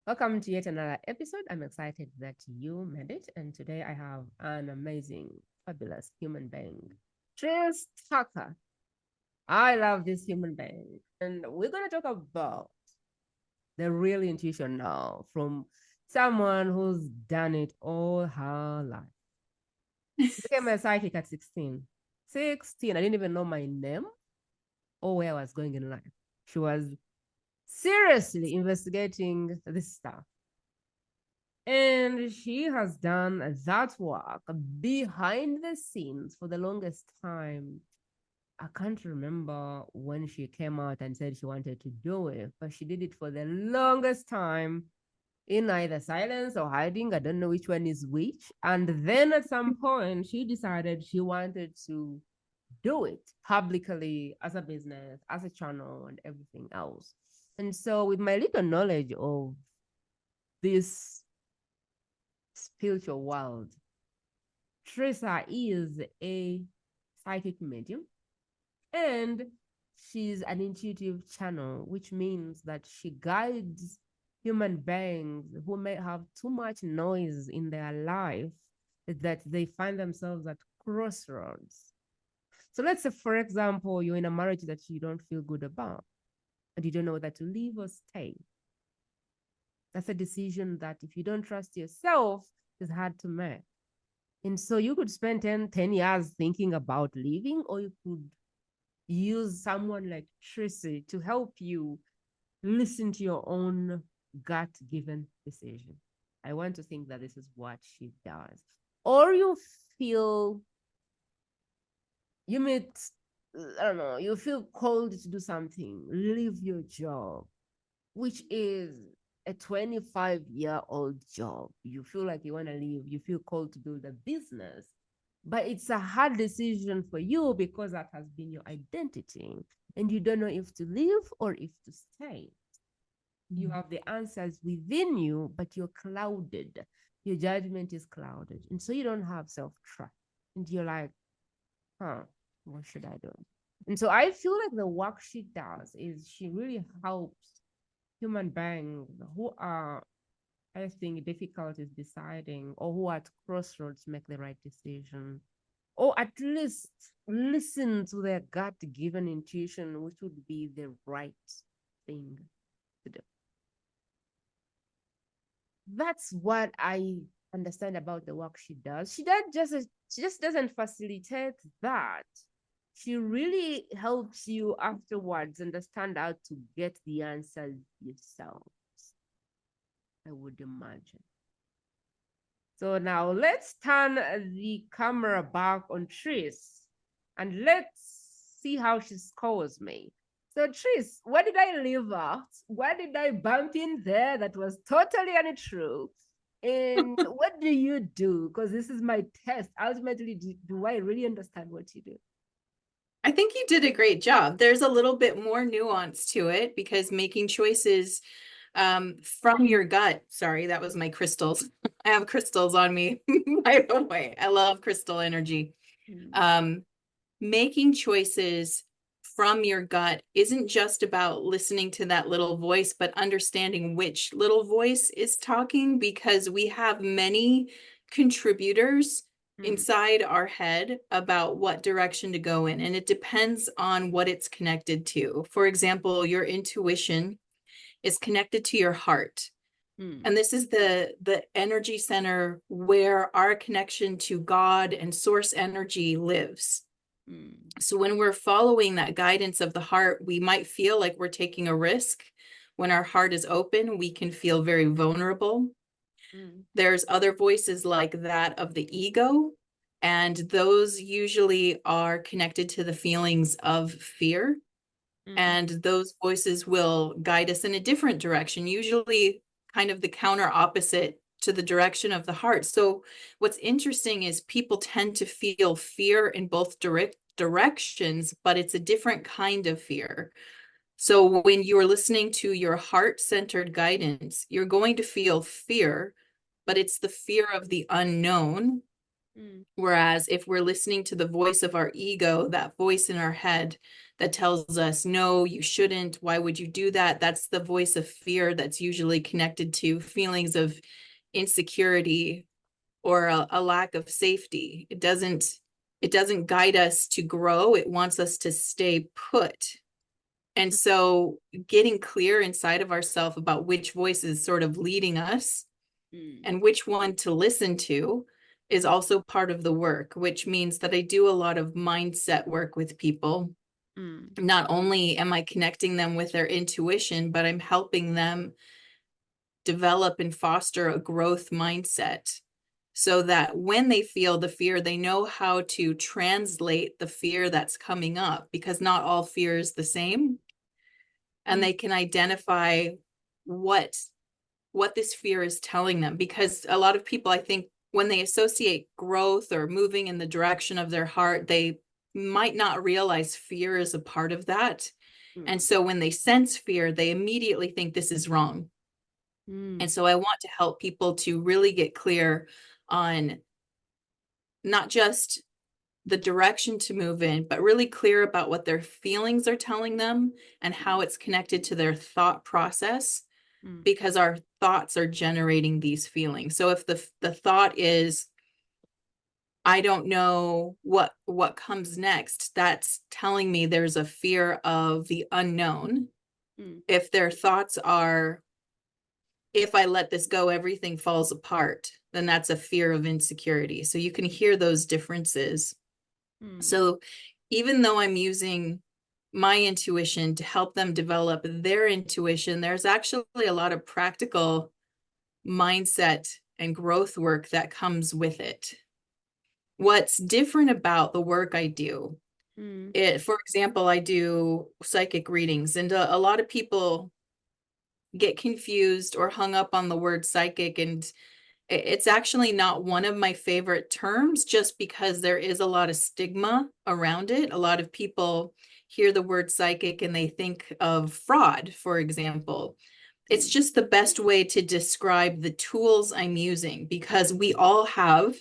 Welcome to yet another episode. I'm excited that you made it. And today I have an amazing, fabulous human being, Therese Tucker. I love this human being. And we're going to talk about the real intuition now from someone who's done it all her life. She became a psychic at 16. 16, I didn't even know my name or where I was going in life. She was seriously investigating this stuff. And she has done that work behind the scenes for the longest time. I can't remember when she came out and said she wanted to do it, but she did it for the longest time in either silence or hiding. I don't know which one is which. And then at some point, she decided she wanted to do it publicly as a business, as a channel, and everything else. And so, with my little knowledge of this spiritual world, Teresa is a psychic medium and she's an intuitive channel, which means that she guides human beings who may have too much noise in their life that they find themselves at crossroads. So let's say, for example, you're in a marriage that you don't feel good about and you don't know whether to leave or stay. That's a decision that if you don't trust yourself, is hard to make. And so you could spend 10 years thinking about leaving, or you could use someone like Tracy to help you listen to your own gut given decision. I want to think that this is what she does. Or you feel you meet, I don't know, you feel called to do something, leave your job, which is a 25-year-old job. You feel like you want to leave, you feel called to build a business, but it's a hard decision for you because that has been your identity and you don't know if to leave or if to stay. You have the answers within you, but you're clouded. Your judgment is clouded. And so you don't have self-trust. And you're like, what should I do? And so I feel like the work she does is she really helps human beings who are facing difficulties deciding or who are at crossroads make the right decision, or at least listen to their gut given intuition, which would be the right thing to do. That's what I understand about the work she does. She just doesn't facilitate that. She really helps you afterwards understand how to get the answers yourself, I would imagine. So now let's turn the camera back on Tris and let's see how she scores me. So Tris, what did I leave out? What did I bump in there that was totally untrue? And what do you do? Because this is my test. Ultimately, do I really understand what you do? I think you did a great job. There's a little bit more nuance to it because making choices from your gut. Sorry, that was my crystals. I have crystals on me, by the way. I love crystal energy. Um, Making choices from your gut isn't just about listening to that little voice, but understanding which little voice is talking, because we have many contributors inside our head about what direction to go in, and it depends on what it's connected to. For example, your intuition is connected to your heart. And this is the energy center where our connection to God and source energy lives. So when we're following that guidance of the heart, we might feel like we're taking a risk. When our heart is open, we can feel very vulnerable. There's other voices like that of the ego, and those usually are connected to the feelings of fear. And those voices will guide us in a different direction, usually kind of the counter opposite to the direction of the heart. So what's interesting is people tend to feel fear in both directions, but it's a different kind of fear. So when you're listening to your heart-centered guidance, you're going to feel fear, but it's the fear of the unknown. Mm. Whereas if we're listening to the voice of our ego, that voice in our head that tells us, no, you shouldn't, why would you do that? That's the voice of fear that's usually connected to feelings of insecurity or a lack of safety. It doesn't guide us to grow. It wants us to stay put. And so getting clear inside of ourselves about which voice is sort of leading us Mm. and which one to listen to is also part of the work, which means that I do a lot of mindset work with people. Mm. Not only am I connecting them with their intuition, but I'm helping them develop and foster a growth mindset so that when they feel the fear, they know how to translate the fear that's coming up, because not all fear is the same. And Mm. they can identify what this fear is telling them, because a lot of people, I think, when they associate growth or moving in the direction of their heart, they might not realize fear is a part of that. And Mm. so when they sense fear, they immediately think this is wrong. And Mm. so I want to help people to really get clear on not just the direction to move in, but really clear about what their feelings are telling them and how it's connected to their thought process, Mm. because our thoughts are generating these feelings. So if the thought is, I don't know what comes next, that's telling me there's a fear of the unknown. Mm. If their thoughts are, if I let this go, everything falls apart, then that's a fear of insecurity. So you can hear those differences. Mm. So even though I'm using my intuition to help them develop their intuition, there's actually a lot of practical mindset and growth work that comes with it. What's different about the work I do, Mm. for example, I do psychic readings, and a lot of people get confused or hung up on the word psychic, and it's actually not one of my favorite terms, just because there is a lot of stigma around it. A lot of people hear the word psychic and they think of fraud, for example. It's Mm. just the best way to describe the tools I'm using, because we all have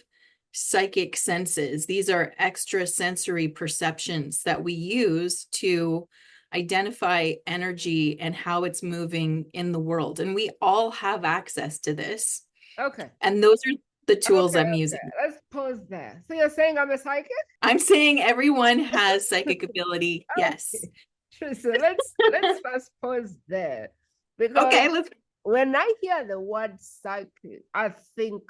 psychic senses. These are extra sensory perceptions that we use to identify energy and how it's moving in the world. And we all have access to this. Okay. And those are the tools Okay. I'm Okay. using. Let's pause there. So you're saying I'm a psychic? I'm saying everyone has psychic ability. Yes. Okay. Sure. So let's first pause there, because Okay, let's. when I hear the word psychic, I think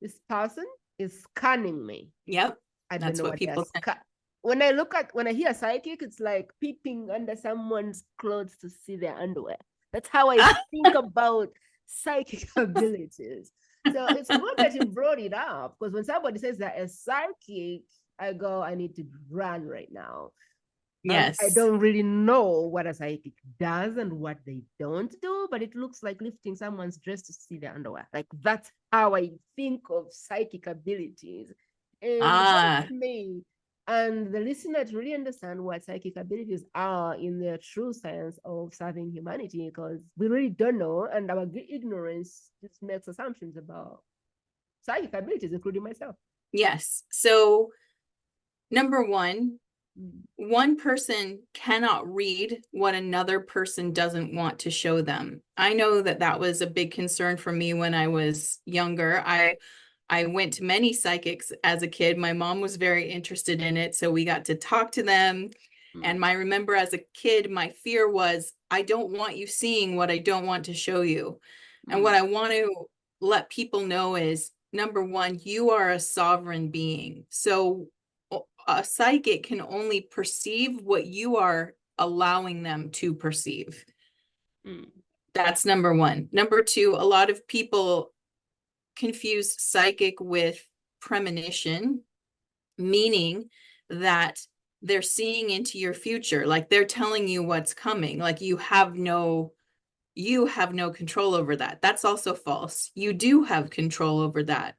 this person is scanning me. Yep. I don't That's know what what they're people tend. when I hear psychic, it's like peeping under someone's clothes to see their underwear. That's how I think about psychic abilities. So it's good that you brought it up, because when somebody says that a psychic, I go, I need to run right now. And I Yes. don't really know what a psychic does and what they don't do, but it looks like lifting someone's dress to see their underwear. Like, that's how I think of psychic abilities. And it Ah, helps me and the listener to really understand what psychic abilities are in their true sense of serving humanity, because we really don't know, and our ignorance just makes assumptions about psychic abilities, including myself. yes. So, number one, Mm. one person cannot read what another person doesn't want to show them. I know that that was a big concern for me when I was younger. I went to many psychics as a kid. My mom was very interested in it, so we got to talk to them. Mm. And I remember as a kid, my fear was, I don't want you seeing what I don't want to show you. And what Mm. I want to let people know is, number one, you are a sovereign being. So a psychic can only perceive what you are allowing them to perceive. Mm. That's number one. Number two, a lot of people confuse psychic with premonition, meaning that they're seeing into your future, like they're telling you what's coming, like you have no control over that. That's also false. You do have control over that.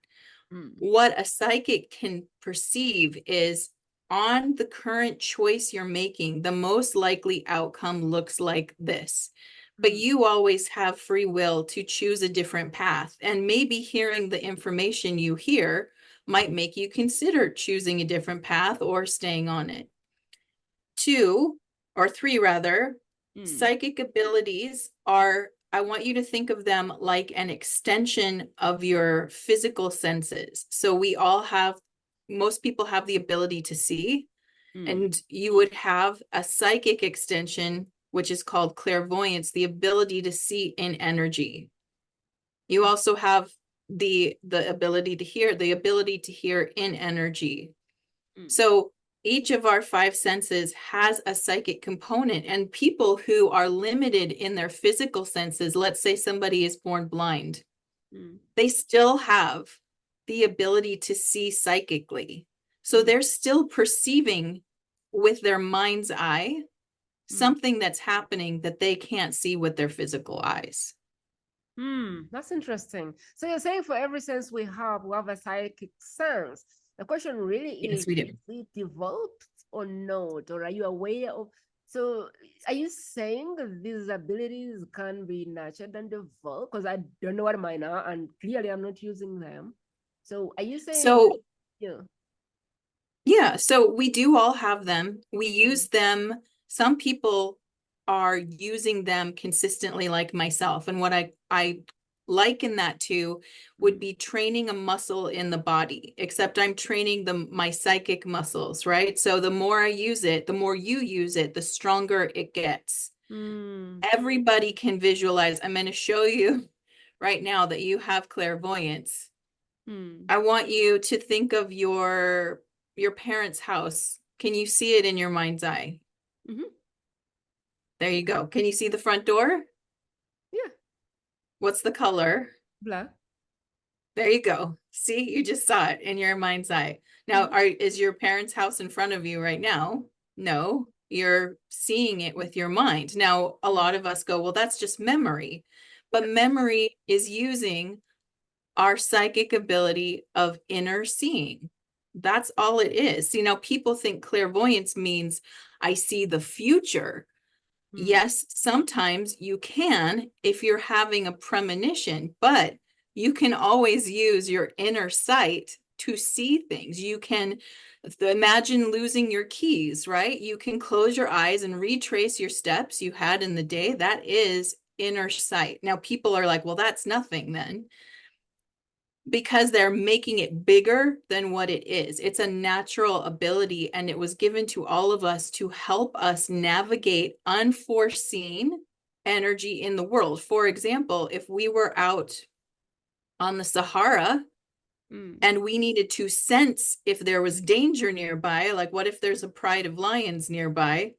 Mm. What a psychic can perceive is, on the current choice you're making, the most likely outcome looks like this. But Mm. you always have free will to choose a different path. And maybe hearing the information you hear might make you consider choosing a different path or staying on it. 2 or 3 rather, psychic abilities are, I want you to think of them like an extension of your physical senses. So most people have the ability to see, and you would have a psychic extension, which is called clairvoyance, the ability to see in energy. You also have the ability to hear in energy. So each of our 5 senses has a psychic component, and people who are limited in their physical senses, let's say somebody is born blind, they still have the ability to see psychically. So they're still perceiving with their mind's eye something that's happening that they can't see with their physical eyes. That's interesting. So you're saying for every sense we have a psychic sense. The question really Yes, is we do. it developed or not? Or are you aware of? So are you saying that these abilities can be nurtured and developed? Because I don't know what mine are, and clearly I'm not using them. So are you saying, So yeah. yeah, so we do all have them. We use them. Some people are using them consistently, like myself. And what I liken that to would be training a muscle in the body, except I'm training my psychic muscles, right? So the more I use it, the more you use it, the stronger it gets. Everybody can visualize. I'm going to show you right now that you have clairvoyance. I want you to think of your parents' house. Can you see it in your mind's eye? There you go. Can you see the front door? Yeah, What's the color? black. There you go. See, you just saw it in your mind's eye. Now, is your parents' house in front of you right now? No, you're seeing it with your mind. Now, a lot of us go, well, that's just memory. But memory is using our psychic ability of inner seeing. That's all it is. You know, people think clairvoyance means I see the future. Yes, sometimes you can if you're having a premonition, but you can always use your inner sight to see things. You can imagine losing your keys, right? You can close your eyes and retrace your steps you had in the day. That is inner sight. Now, people are like, well, that's nothing then, because they're making it bigger than what it is. It's a natural ability, and it was given to all of us to help us navigate unforeseen energy in the world. For example, if we were out on the Sahara and we needed to sense if there was danger nearby, like what if there's a pride of lions nearby,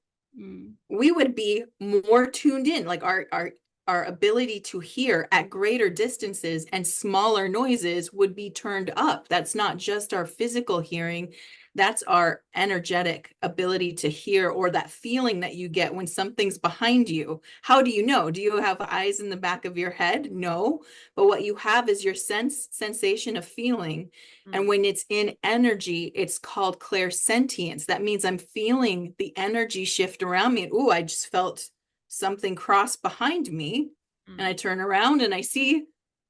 we would be more tuned in, like our ability to hear at greater distances and smaller noises would be turned up. That's not just our physical hearing, that's our energetic ability to hear, or that feeling that you get when something's behind you. How do you know? Do you have eyes in the back of your head? No, but what you have is your sensation of feeling. And when it's in energy, it's called clairsentience. That means I'm feeling the energy shift around me. And ooh, I just felt something cross behind me. And I turn around and I see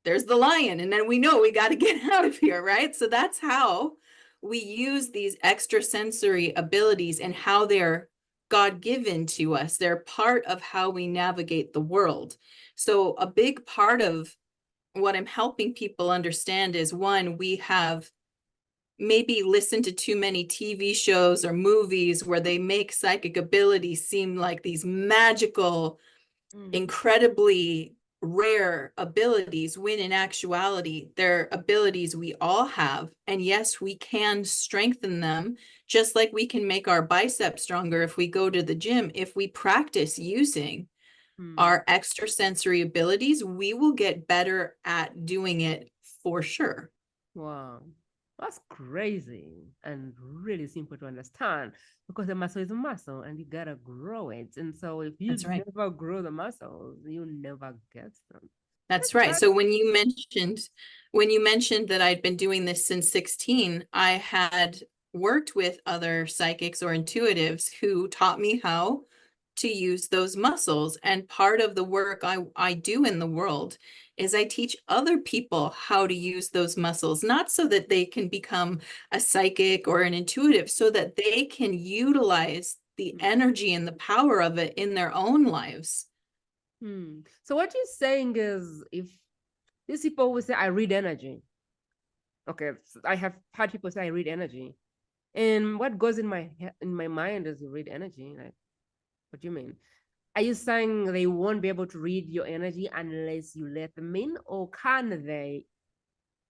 there's the lion. And then we know we got to get out of here, right? So that's how we use these extrasensory abilities and how they're God-given to us. They're part of how we navigate the world. So a big part of what I'm helping people understand is, one, we have maybe listened to too many TV shows or movies where they make psychic abilities seem like these magical, incredibly rare abilities, when in actuality, they're abilities we all have. And yes, we can strengthen them, just like we can make our biceps stronger if we go to the gym. If we practice using our extrasensory abilities, we will get better at doing it for sure. Wow. That's crazy and really simple to understand, because the muscle is a muscle and you gotta grow it. And so if you That's right. never grow the muscles, you never get them. That's right. So when you mentioned that I'd been doing this since 16, I had worked with other psychics or intuitives who taught me how to use those muscles. And part of the work I do in the world is I teach other people how to use those muscles, not so that they can become a psychic or an intuitive, so that they can utilize the energy and the power of it in their own lives. So what you're saying is, if these people will say, I read energy. Okay, I have had people say I read energy. And what goes in my mind is you read energy. Like, what do you mean? Are you saying they won't be able to read your energy unless you let them in, or can they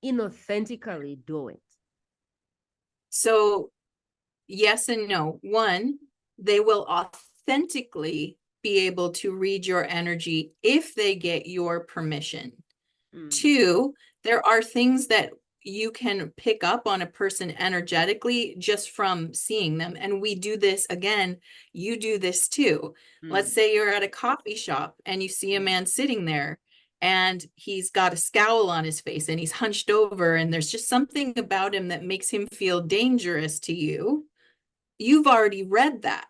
inauthentically do it? So yes and no. One, they will authentically be able to read your energy if they get your permission. Two, there are things that you can pick up on a person energetically just from seeing them. And we do this again, you do this too. Let's say you're at a coffee shop and you see a man sitting there and he's got a scowl on his face and he's hunched over, and there's just something about him that makes him feel dangerous to you. You've already read that.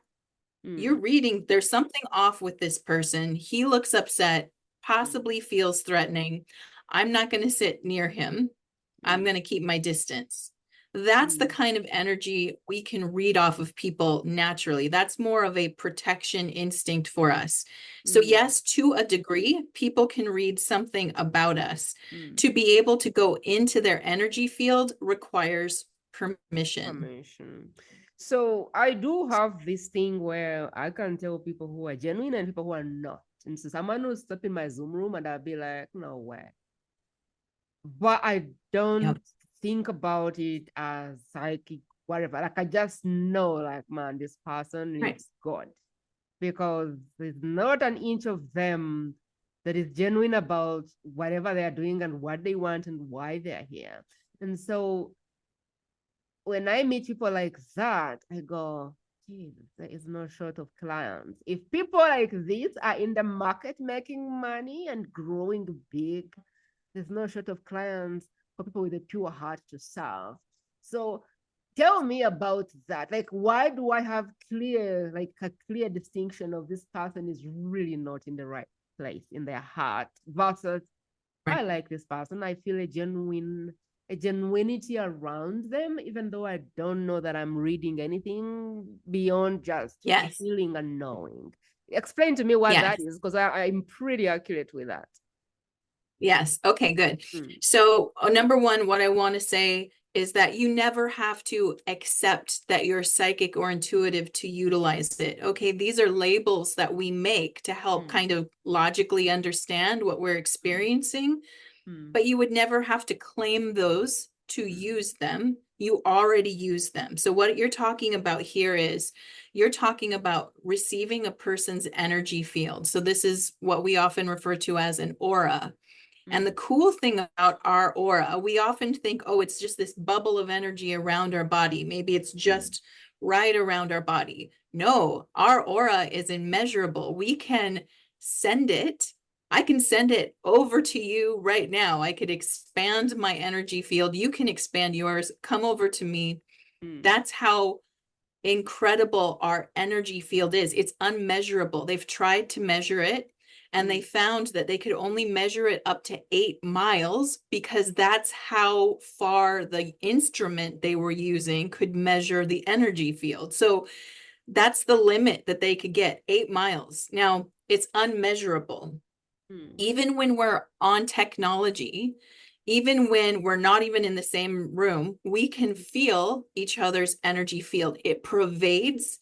You're reading, there's something off with this person. He looks upset, possibly feels threatening. I'm not going to sit near him. I'm going to keep my distance. That's the kind of energy we can read off of people naturally. That's more of a protection instinct for us. So yes, to a degree, people can read something about us. To be able to go into their energy field requires permission. So I do have this thing where I can tell people who are genuine and people who are not. And so someone will step in my Zoom room and I'll be like, no way. But I don't think about it as psychic, whatever. Like, I just know, like, man, this person needs God, because there's not an inch of them that is genuine about whatever they're doing and what they want and why they're here. And so when I meet people like that, I go, Jesus, there is no short of clients. If people like this are in the market making money and growing big, there's no short of clients for people with a pure heart to serve. So tell me about that. Like, why do I have a clear distinction of this person is really not in the right place in their heart versus I like this person. I feel a genuinity around them, even though I don't know that I'm reading anything beyond just feeling and knowing. Explain to me what that is, because I'm pretty accurate with that. Yes. Okay, good. So number one, what I want to say is that you never have to accept that you're psychic or intuitive to utilize it. Okay, these are labels that we make to help kind of logically understand what we're experiencing, but you would never have to claim those to use them. You already use them. So what you're talking about here is you're talking about receiving a person's energy field. So this is what we often refer to as an aura. And the cool thing about our aura, we often think, oh, it's just this bubble of energy around our body. Maybe it's just right around our body. No, our aura is immeasurable. We can send it. I can send it over to you right now. I could expand my energy field. You can expand yours. Come over to me. That's how incredible our energy field is. It's unmeasurable. They've tried to measure it, and they found that they could only measure it up to 8 miles, because that's how far the instrument they were using could measure the energy field. So that's the limit that they could get, 8 miles. Now, it's unmeasurable. Even when we're on technology, even when we're not even in the same room, we can feel each other's energy field. It pervades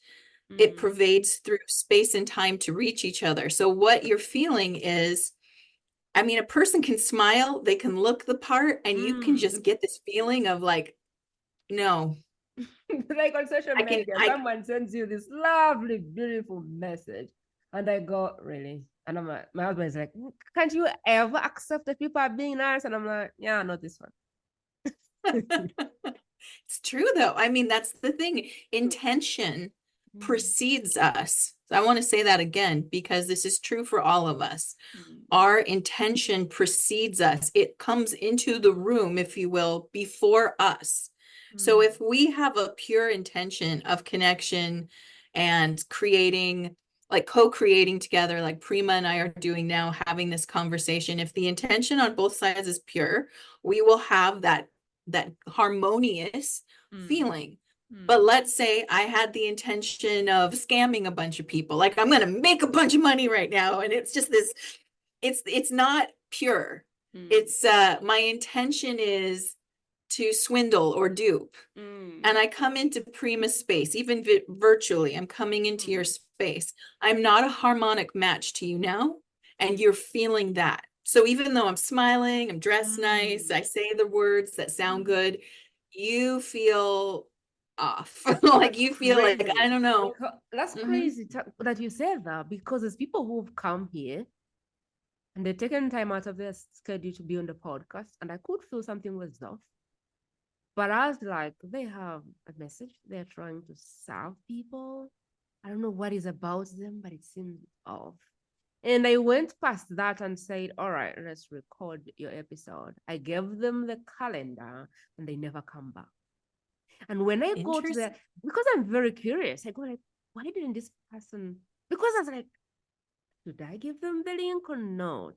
through space and time to reach each other. So what you're feeling is, I mean, a person can smile, they can look the part, and you can just get this feeling of like, no. Like on social media, someone sends you this lovely, beautiful message, and I go, really? And I'm like, my husband is like, can't you ever accept that people are being nice? And I'm like, yeah, not this one. It's true though. I mean, that's the thing. Intention precedes us. So I want to say that again, because this is true for all of us. Our intention precedes us. It comes into the room, if you will, before us. So if we have a pure intention of connection and creating like co-creating together, like Prima and I are doing now, having this conversation, if the intention on both sides is pure, we will have that harmonious feeling. But let's say I had the intention of scamming a bunch of people, like I'm going to make a bunch of money right now, and it's just this, it's not pure. It's my intention is to swindle or dupe. And I come into Prima space, even virtually, I'm coming into your space. I'm not a harmonic match to you now, and you're feeling that. So even though I'm smiling, I'm dressed nice, I say the words that sound good, you feel off. Like you feel like, Crazy. I don't know. That's crazy that you said that, because there's people who've come here and they've taken time out of their schedule to be on the podcast, and I could feel something was off. But I was like, they have a message. They're trying to serve people. I don't know what is about them, but it seems off. And I went past that and said, all right, let's record your episode. I gave them the calendar and they never come back. And when I go to the, because I'm very curious, I go like, why didn't this person? Because I was like, should I give them the link or not?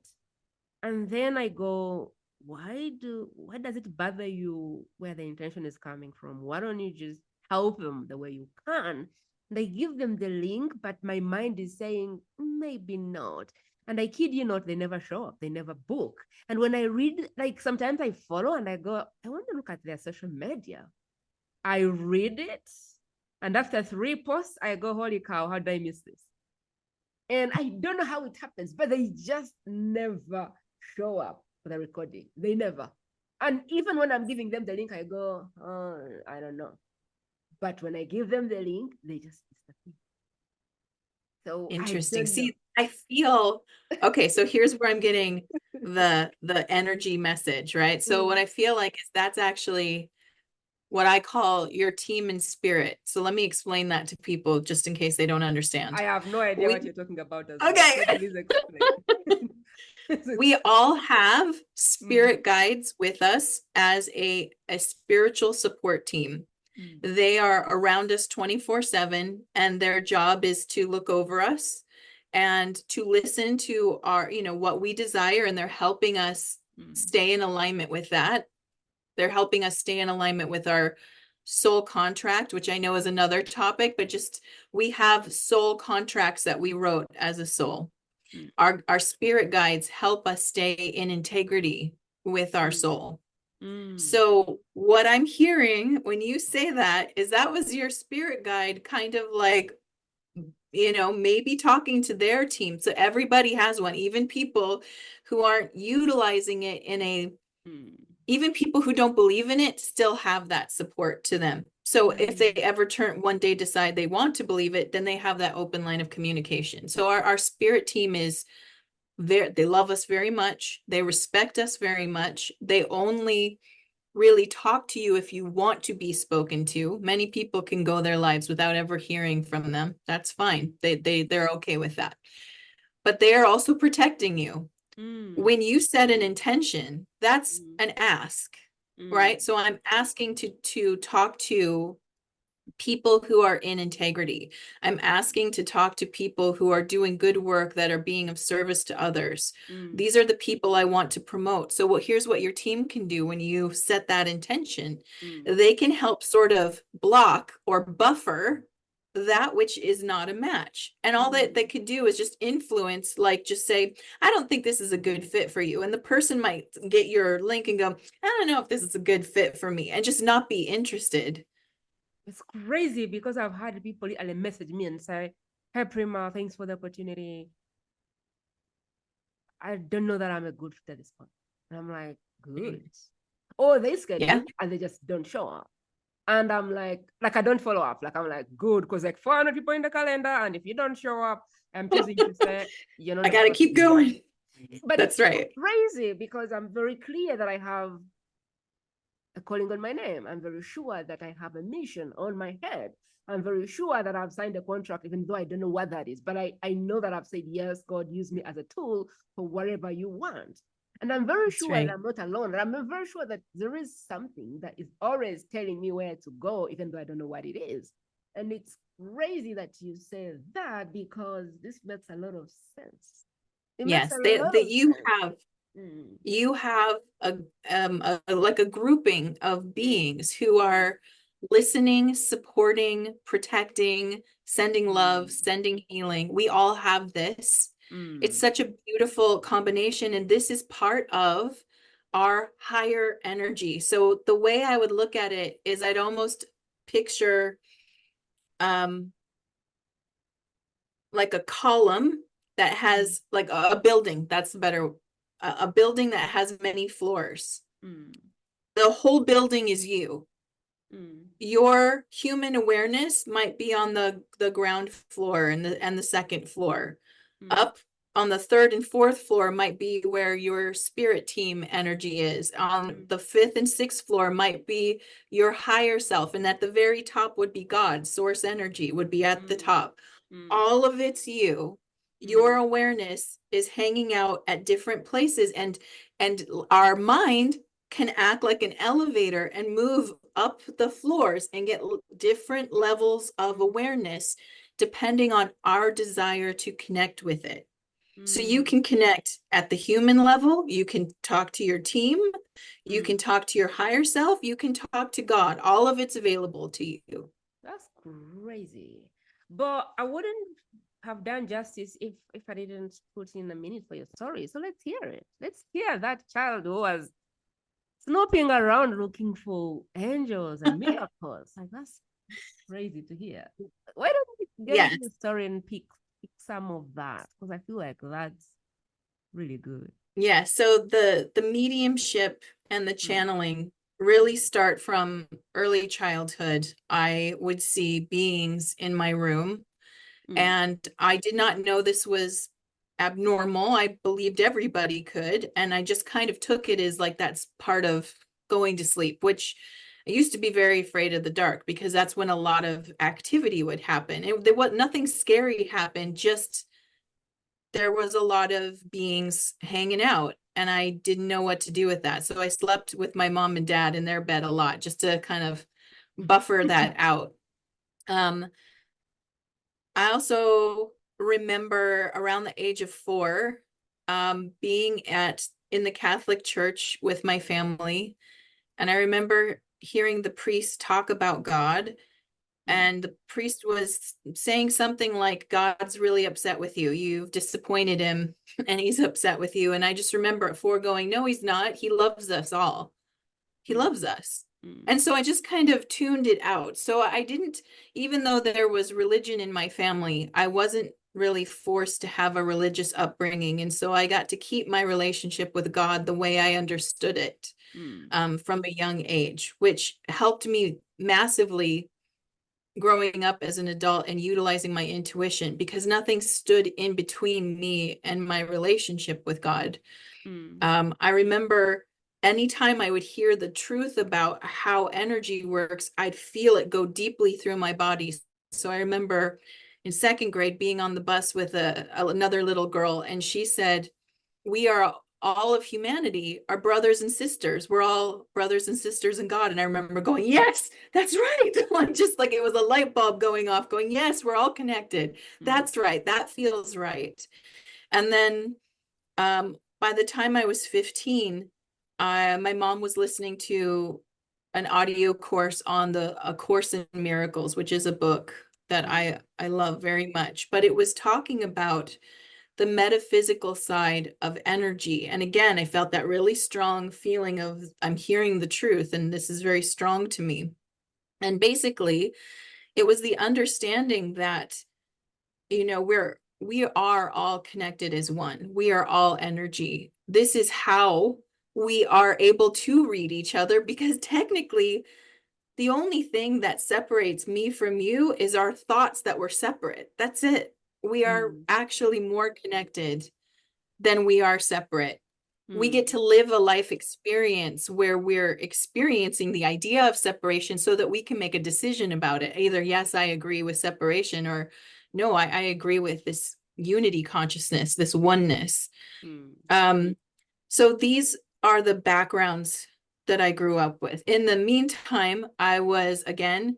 And then I go, why does it bother you where the intention is coming from? Why don't you just help them the way you can? And I give them the link, but my mind is saying, maybe not. And I kid you not, they never show up, they never book. And when I read, like sometimes I follow and I go, I want to look at their social media. I read it, and after 3 posts, I go, holy cow, how did I miss this? And I don't know how it happens, but they just never show up for the recording. They never. And even when I'm giving them the link, I go, oh, I don't know. But when I give them the link, they just disappear. So interesting. See, I feel okay. So here's where I'm getting the energy message, right? So what I feel like is that's actually what I call your team in spirit. So let me explain that to people just in case they don't understand. I have no idea what you're talking about as okay. well. So please explain. We all have spirit guides with us as a spiritual support team. They are around us 24/7, and their job is to look over us and to listen to our, what we desire, and they're helping us stay in alignment with that. They're helping us stay in alignment with our soul contract, which I know is another topic, but just we have soul contracts that we wrote as a soul. Our spirit guides help us stay in integrity with our soul. So what I'm hearing when you say that is that was your spirit guide kind of like, maybe talking to their team. So everybody has one, even people who aren't utilizing it even people who don't believe in it still have that support to them. So if they ever one day decide they want to believe it, then they have that open line of communication. So our spirit team is they love us very much. They respect us very much. They only really talk to you if you want to be spoken to. Many people can go their lives without ever hearing from them. That's fine. They're okay with that. But they are also protecting you. When you set an intention, that's an ask, right? So I'm asking to talk to people who are in integrity. I'm asking to talk to people who are doing good work, that are being of service to others. These are the people I want to promote. So here's what your team can do when you set that intention. They can help sort of block or buffer that which is not a match. And all that they could do is just influence, like just say, I don't think this is a good fit for you. And the person might get your link and go, I don't know if this is a good fit for me, and just not be interested. It's crazy because I've had people message me and say, hey, Prima, thanks for the opportunity. I don't know that I'm a good fit at this point. And I'm like, good. Or they schedule and they just don't show up. And I'm like I don't follow up. Like, I'm like, good, because like 400 people in the calendar, and if you don't show up, I'm choosing to say, I got to keep going. But that's right. Crazy, because I'm very clear that I have a calling on my name. I'm very sure that I have a mission on my head. I'm very sure that I've signed a contract, even though I don't know what that is. But I know that I've said, yes, God, use me as a tool for whatever you want. And I'm very sure that I'm not alone. I'm very sure that there is something that is always telling me where to go, even though I don't know what it is. And it's crazy that you say that because this makes a lot of sense. It makes Yes, a they, lot that of sense. Mm, you have a like a grouping of mm, beings who mm, are listening, supporting, protecting, sending love, mm, sending healing. We all have this. It's mm, such a beautiful combination, and this is part of our higher energy. So the way I would look at it is I'd almost picture um like a column that mm, has like a building, that's better, a building that has many floors. mm, The whole building is you. mm, Your human awareness might be on the ground floor and the second floor. mm, Up on the third and fourth floor might be where your spirit team energy is. On mm, the fifth and sixth floor might be your higher self, and at the very top would be God. Source energy would be at the mm, top. mm, All of it's you. Your mm, awareness is hanging out at different places, and our mind can act like an elevator and move up the floors and get different levels of mm, awareness depending on our desire to connect with it. So you mm, can connect at the human level, you can talk to your team, you mm. can talk to your higher self, you can talk to God. All of it's available to you. That's crazy. But I wouldn't have done justice if I didn't put in a minute for your story. So let's hear it. Let's hear that child who was snooping around looking for angels and miracles. Like that's crazy to hear. Why don't we get into Yes. the story and pick some of that? Because I feel like that's really good. Yeah, so the mediumship and the Mm, channeling really start from early childhood. I would see beings in my room, mm, and I did not know this was abnormal. I believed everybody could, and I just kind of took it as like that's part of going to sleep, which I used to be very afraid of the dark because that's when a lot of activity would happen. There was nothing scary happened, just there was a lot of beings hanging out, and I didn't know what to do with that. So I slept with my mom and dad in their bed a lot just to kind of buffer that out. Um, I also remember around the age of 4, being at in the Catholic Church with my family, and I remember hearing the priest talk about God, mm, and the priest was saying something like, God's really upset with you. You've disappointed him and he's upset with you. And I just remember at 4 going, no, he's not. He loves us all. He mm, loves us. And mm, so I just kind of tuned it out. So I didn't, even though there was religion in my family, I wasn't really forced to have a religious upbringing. And so I got to keep my relationship with God the way I understood it, mm, from a young age, which helped me massively growing up as an adult and utilizing my intuition because nothing stood in between me and my relationship with God. mm, I remember anytime I would hear the truth about how energy works, I'd feel it go deeply through my body. So I remember in second grade being on the bus with another little girl, and she said, we are all of humanity are brothers and sisters. We're all brothers and sisters in God. And I remember going, yes, that's right. Like just like it was a light bulb going off, going, yes, we're all connected. mm, That's right. That feels right. And then by the time I was 15, my mom was listening to an audio course on the A Course in Miracles, which is a book that mm, I love very much. But it was talking about the metaphysical side of energy. And again, I felt that really strong feeling of I'm hearing the truth, and this is very strong to me. And basically, it was the understanding that, we are all connected as one. We are all energy. This is how we are able to read each other because technically the only thing that separates me from you is our thoughts that we're separate. That's it. We are mm, actually more connected than we are separate. We get mm, to live a life experience where we're experiencing the idea of separation so that we can make a decision about it. Either, yes, I agree with separation, or no, I agree with this unity consciousness, this oneness. mm, Um, so these are the backgrounds that I grew up with. In the meantime, I was again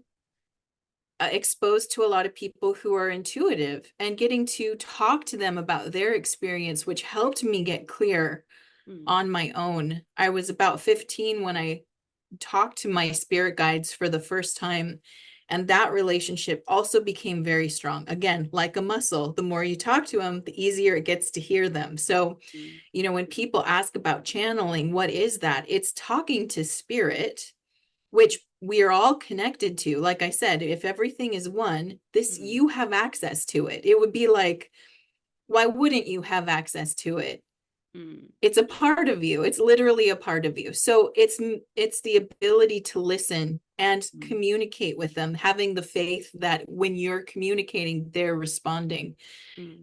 exposed to a lot of people who are intuitive and getting to talk to them about their experience, which helped me get clear on my own. I was about 15 when I talked to my spirit guides for the first time. And that relationship also became very strong. Again, like a muscle, the more you talk to them, the easier it gets to hear them. So, you know, when people ask about channeling, what is that? It's talking to spirit, which we are all connected to. Like I said, if everything is one, this, you have access to it. It would be like, why wouldn't you have access to it? It's a part of you. It's literally a part of you. So it's the ability to listen and communicate with them, having the faith that when you're communicating, they're responding.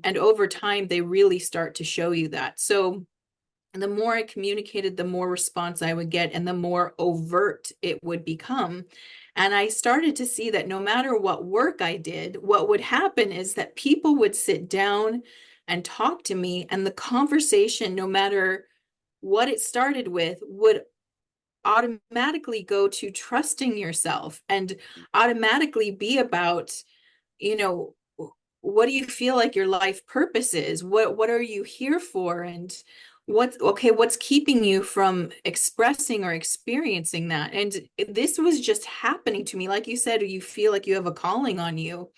And over time, they really start to show you that. So the more I communicated, the more response I would get and the more overt it would become. And I started to see that no matter what work I did, what would happen is that people would sit down and talk to me, and the conversation, no matter what it started with, would automatically go to trusting yourself and automatically be about, you know, what do you feel like your life purpose is? What are you here for? And what's keeping you from expressing or experiencing that? And this was just happening to me. Like you said, you feel like you have a calling on you.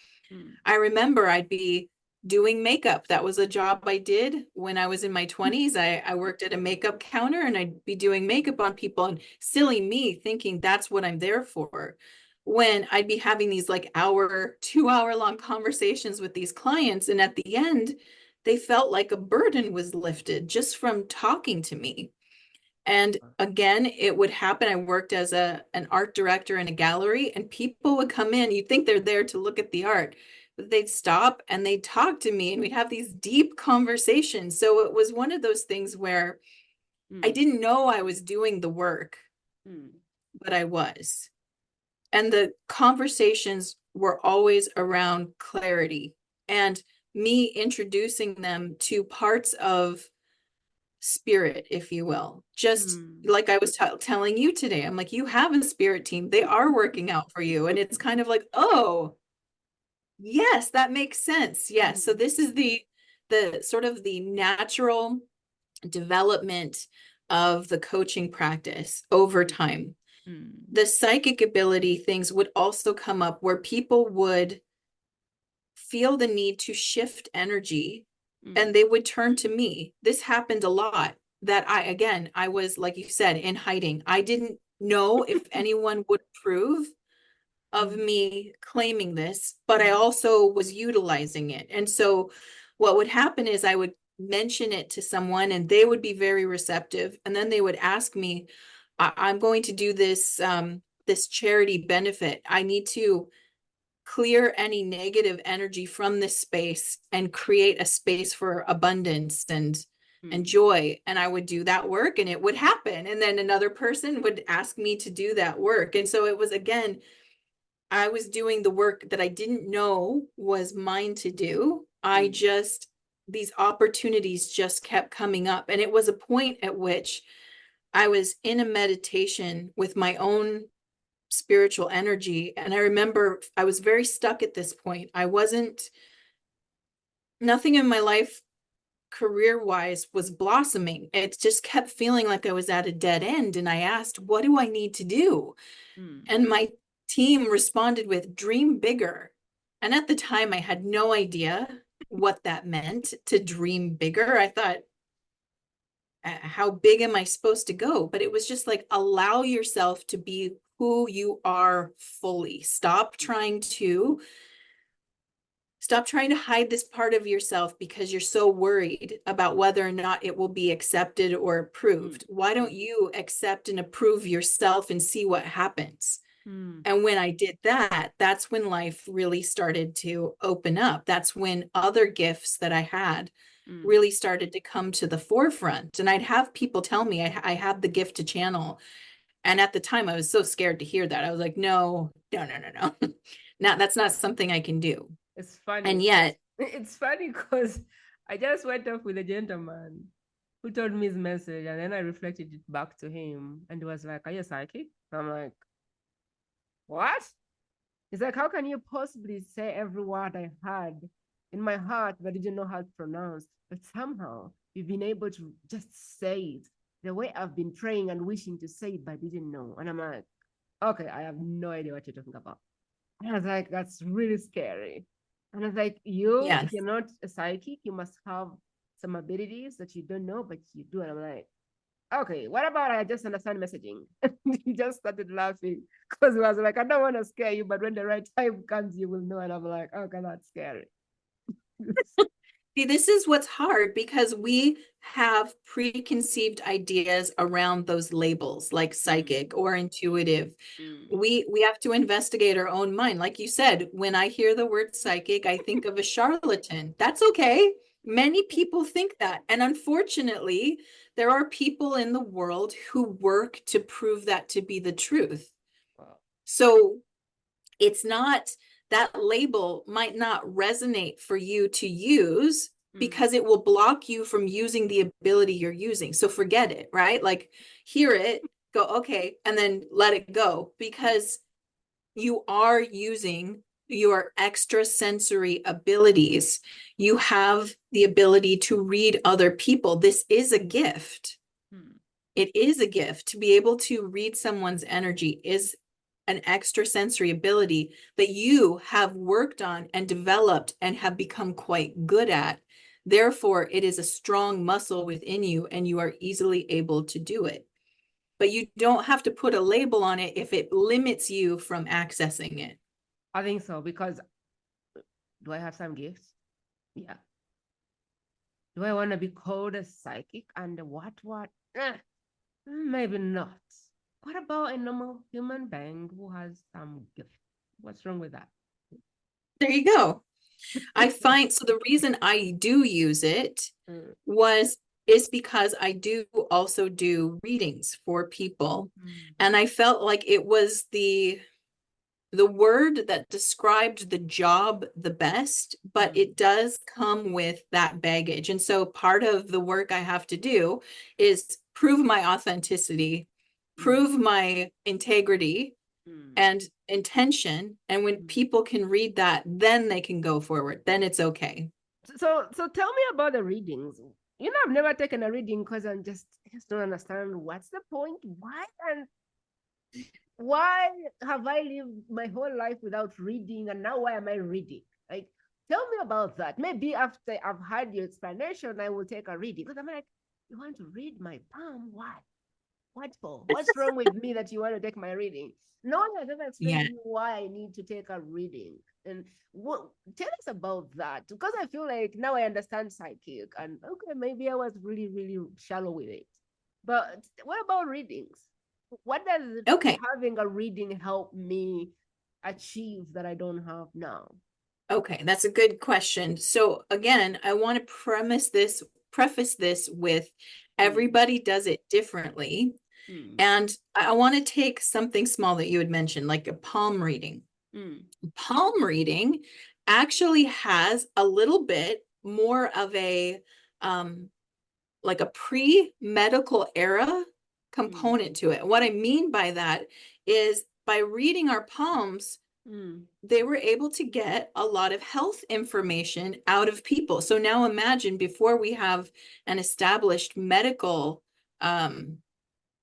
I remember I'd be doing makeup. That was a job I did when I was in my 20s. I worked at a makeup counter and I'd be doing makeup on people, and silly me thinking that's what I'm there for. When I'd be having these like 2 hour long conversations with these clients. And at the end, they felt like a burden was lifted just from talking to me. And again, it would happen. I worked as an art director in a gallery, and people would come in. You'd think they're there to look at the art, but they'd stop and they'd talk to me, and we'd have these deep conversations. So it was one of those things where I didn't know I was doing the work, but I was. And the conversations were always around clarity and me introducing them to parts of spirit, if you will. Just like I was telling you today, I'm like, you have a spirit team. They are working out for you. And it's kind of like, oh, yes, that makes sense. Yes. So this is the sort of the natural development of the coaching practice over time. The psychic ability things would also come up where people would feel the need to shift energy and they would turn to me. This happened a lot. That I was, like you said, in hiding. I didn't know if anyone would approve of me claiming this, but I also was utilizing it. And so what would happen is I would mention it to someone and they would be very receptive. And then they would ask me, I'm going to do this, this charity benefit. I need to clear any negative energy from this space and create a space for abundance and joy. And I would do that work and it would happen. And then another person would ask me to do that work. And so it was, again, I was doing the work that I didn't know was mine to do. These opportunities just kept coming up. And it was a point at which I was in a meditation with my own spiritual energy. And I remember I was very stuck at this point. Nothing in my life career-wise was blossoming. It just kept feeling like I was at a dead end. And I asked, what do I need to do? And my team responded with dream bigger. And at the time, I had no idea what that meant, to dream bigger. I thought, how big am I supposed to go? But it was just like, allow yourself to be who you are fully. Stop trying to hide this part of yourself because you're so worried about whether or not it will be accepted or approved. Why don't you accept and approve yourself and see what happens? And when I did that, that's when life really started to open up. That's when other gifts that I had really started to come to the forefront. And I'd have people tell me I have the gift to channel. And at the time, I was so scared to hear that. I was like, no. Now that's not something I can do. It's funny. And yet, it's funny because I just went off with a gentleman who told me his message, and then I reflected it back to him, and he was like, "Are you psychic?" I'm like, "What?" It's like, how can you possibly say every word I had in my heart but didn't know how to pronounce? But somehow you've been able to just say it the way I've been praying and wishing to say it but didn't know. And I'm like, okay, I have no idea what you're talking about. And I was like, that's really scary. And I was like, if Yes. you're not a psychic, you must have some abilities that you don't know, but you do. And I'm like, okay, what about I just understand messaging? He just started laughing because he was like, I don't want to scare you, but when the right time comes, you will know. And I'm like, okay, that's scary. See, this is what's hard because we have preconceived ideas around those labels like Mm, psychic or intuitive. mm, We have to investigate our own mind. Like you said, when I hear the word psychic, I think of a charlatan. That's okay. Many people think that. And unfortunately, there are people in the world who work to prove that to be the truth. wow. So it's not, that label might not resonate for you to use Mm, because it will block you from using the ability you're using. So forget it, right? Like hear it, go, okay, and then let it go mm, because you are using your extrasensory abilities. You have the ability to read other people. This is a gift. mm, It is a gift to be able to read someone's energy is an extrasensory ability that you have worked on and developed and have become quite good at. Therefore, it is a strong muscle within you and you are easily able to do it. But you don't have to put a label on it if it limits you from accessing it. I think so because do I have some gifts? Yeah. Do I want to be called a psychic? And what? Maybe not. What about a normal human being who has some gift? What's wrong with that? There you go. I find so the reason I do use it Mm, was is because I do also do readings for people. mm, And I felt like it was the word that described the job the best, but mm, it does come with that baggage. And so part of the work I have to do is prove my authenticity, mm, prove my integrity mm, and intention. And when mm. people can read that, then they can go forward. Then it's okay. So tell me about the readings. I've never taken a reading because I just don't understand what's the point. Why have I lived my whole life without reading, and now why am I reading? Like, tell me about that. Maybe after I've had your explanation, I will take a reading because I'm like, you want to read my palm? Why? What for? What's wrong with me that you want to take my reading? No one has ever explained Yeah. to me why I need to take a reading. And what tell us about that? Because I feel like now I understand psychic and okay, maybe I was really, really shallow with it. But what about readings? What does Okay. having a reading help me achieve that I don't have now? Okay, that's a good question. So again, I want to preface this with Mm, everybody does it differently. mm, And I want to take something small that you had mentioned, like a palm reading. mm, Palm reading actually has a little bit more of a like a pre-medical era mm, component to it. What I mean by that is by reading our palms, mm, they were able to get a lot of health information out of people. So now imagine before we have an established medical um,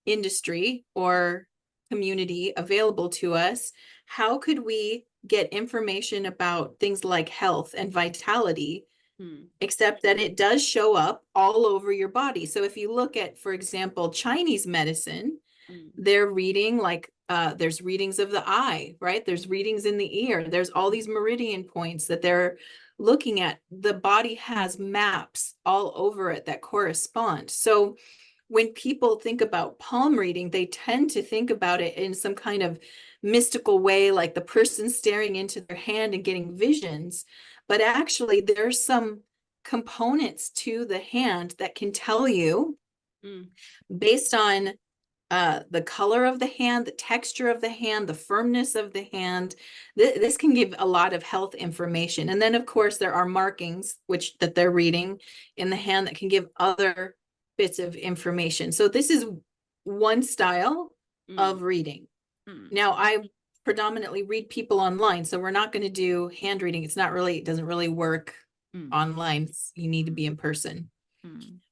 industry or community available to us, how could we get information about things like health and vitality, mm, except that it does show up all over your body? So if you look at, for example, Chinese medicine, mm, they're reading like there's readings of the eye, right? There's readings in the ear. There's all these meridian points that they're looking at. The body has maps all over it that correspond. So when people think about palm reading, they tend to think about it in some kind of mystical way, like the person staring into their hand and getting visions. But actually, there's some components to the hand that can tell you mm, based on the color of the hand, the texture of the hand, the firmness of the hand. This can give a lot of health information. And then, of course, there are markings which that they're reading in the hand that can give other bits of information. So this is one style mm, of reading. mm, Now, I predominantly read people online. So we're not going to do hand reading. It doesn't really work online. You need to be in person.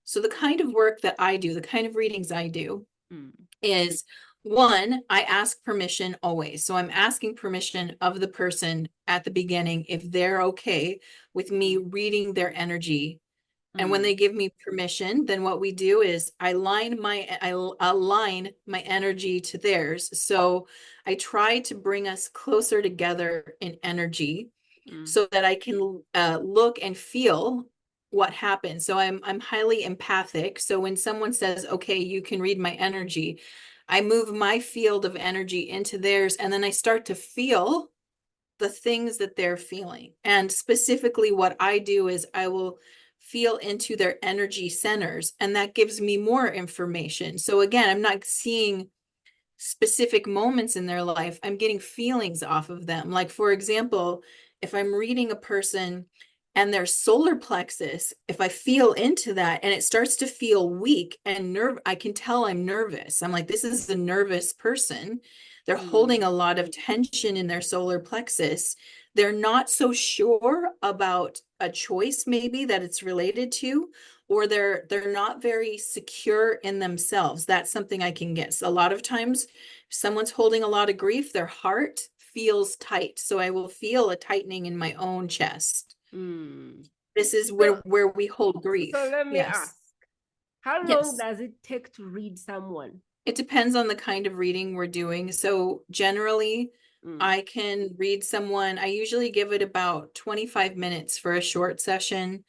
So the kind of work that I do, the kind of readings I do is one, I ask permission always. So I'm asking permission of the person at the beginning if they're okay with me reading their energy. And when they give me permission, then what we do is I align my energy to theirs. So I try to bring us closer together in energy so that I can look and feel what happens. So I'm highly empathic. So when someone says, okay, you can read my energy, I move my field of energy into theirs, and then I start to feel the things that they're feeling. And specifically, what I do is I will feel into their energy centers, and that gives me more information. So again, I'm not seeing specific moments in their life, I'm getting feelings off of them. Like, for example, if I'm reading a person and their solar plexus, if I feel into that and it starts to feel weak and I can tell I'm nervous. I'm like, this is a nervous person. They're holding a lot of tension in their solar plexus. They're not so sure about a choice maybe that it's related to, or they're not very secure in themselves. That's something I can guess. A lot of times, if someone's holding a lot of grief, their heart feels tight. So I will feel a tightening in my own chest. This is where we hold grief. So let me ask, how long Yes. does it take to read someone? It depends on the kind of reading we're doing. So generally, I can read someone. I usually give it about 25 minutes for a short session.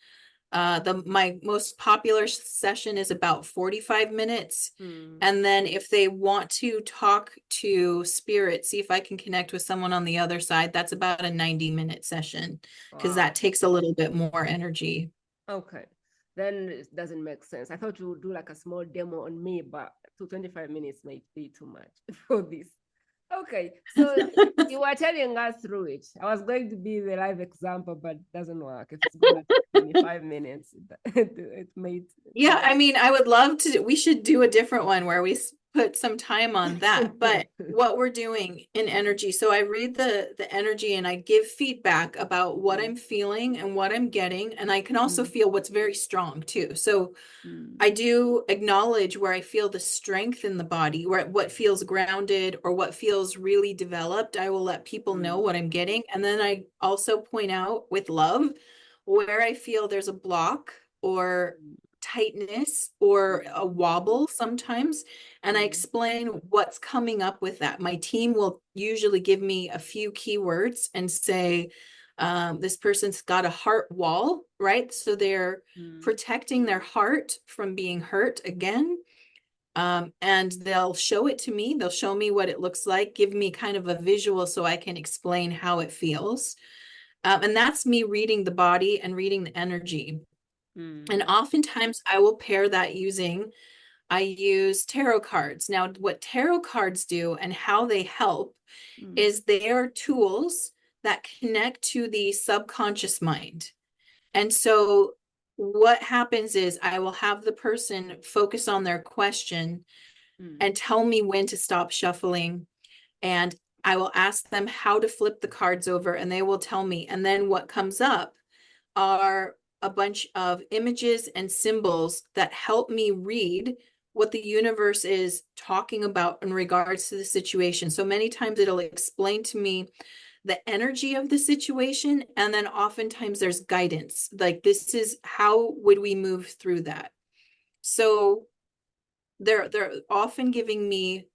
My most popular session is about 45 minutes. And then if they want to talk to spirit, see if I can connect with someone on the other side, that's about a 90-minute session, because that takes a little bit more energy. Okay. Then it doesn't make sense. I thought you would do like a small demo on me, but 25 minutes might be too much for this. Okay, so you were telling us through it. I was going to be the live example, but it doesn't work. If it's going to take 25 minutes, it made. Yeah, I mean, I would love to. We should do a different one where we put some time on that. But what we're doing in energy, so I read the energy and I give feedback about what I'm feeling and what I'm getting, and I can also feel what's very strong too. So I do acknowledge where I feel the strength in the body, where what feels grounded or what feels really developed. I will let people know what I'm getting. And then I also point out with love where I feel there's a block or tightness or a wobble sometimes. And I explain what's coming up with that. My team will usually give me a few keywords and say, this person's got a heart wall, right? So they're protecting their heart from being hurt again. And they'll show it to me. They'll show me what it looks like, give me kind of a visual so I can explain how it feels. And that's me reading the body and reading the energy. And oftentimes I will pair that I use tarot cards. Now, what tarot cards do and how they help is they are tools that connect to the subconscious mind. And so what happens is I will have the person focus on their question and tell me when to stop shuffling. And I will ask them how to flip the cards over, and they will tell me. And then what comes up are a bunch of images and symbols that help me read what the universe is talking about in regards to the situation. So many times it'll explain to me the energy of the situation, and then oftentimes there's guidance, like this is how would we move through that. So they're often giving me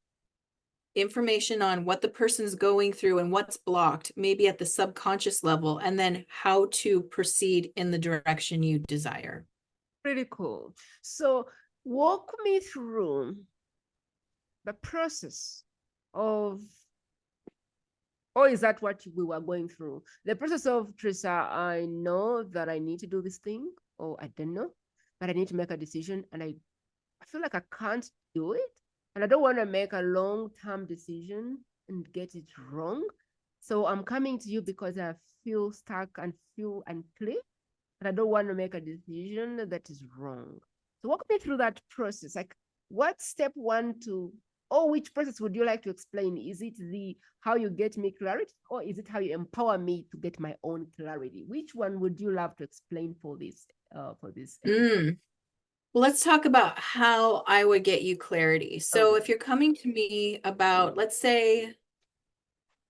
information on what the person's going through and what's blocked, maybe at the subconscious level, and then how to proceed in the direction you desire. Pretty cool. So walk me through the process of, or is that what we were going through? The process of, Theresa, I know that I need to do this thing, or I don't know, but I need to make a decision, and I feel like I can't do it. And I don't want to make a long-term decision and get it wrong. So I'm coming to you because I feel stuck and feel unclear. And I don't want to make a decision that is wrong. So walk me through that process. Like, what's step one to, or which process would you like to explain? Is it the how you get me clarity, or is it how you empower me to get my own clarity? Which one would you love to explain for this episode? Mm. Well, let's talk about how I would get you clarity. So Okay. if you're coming to me about, let's say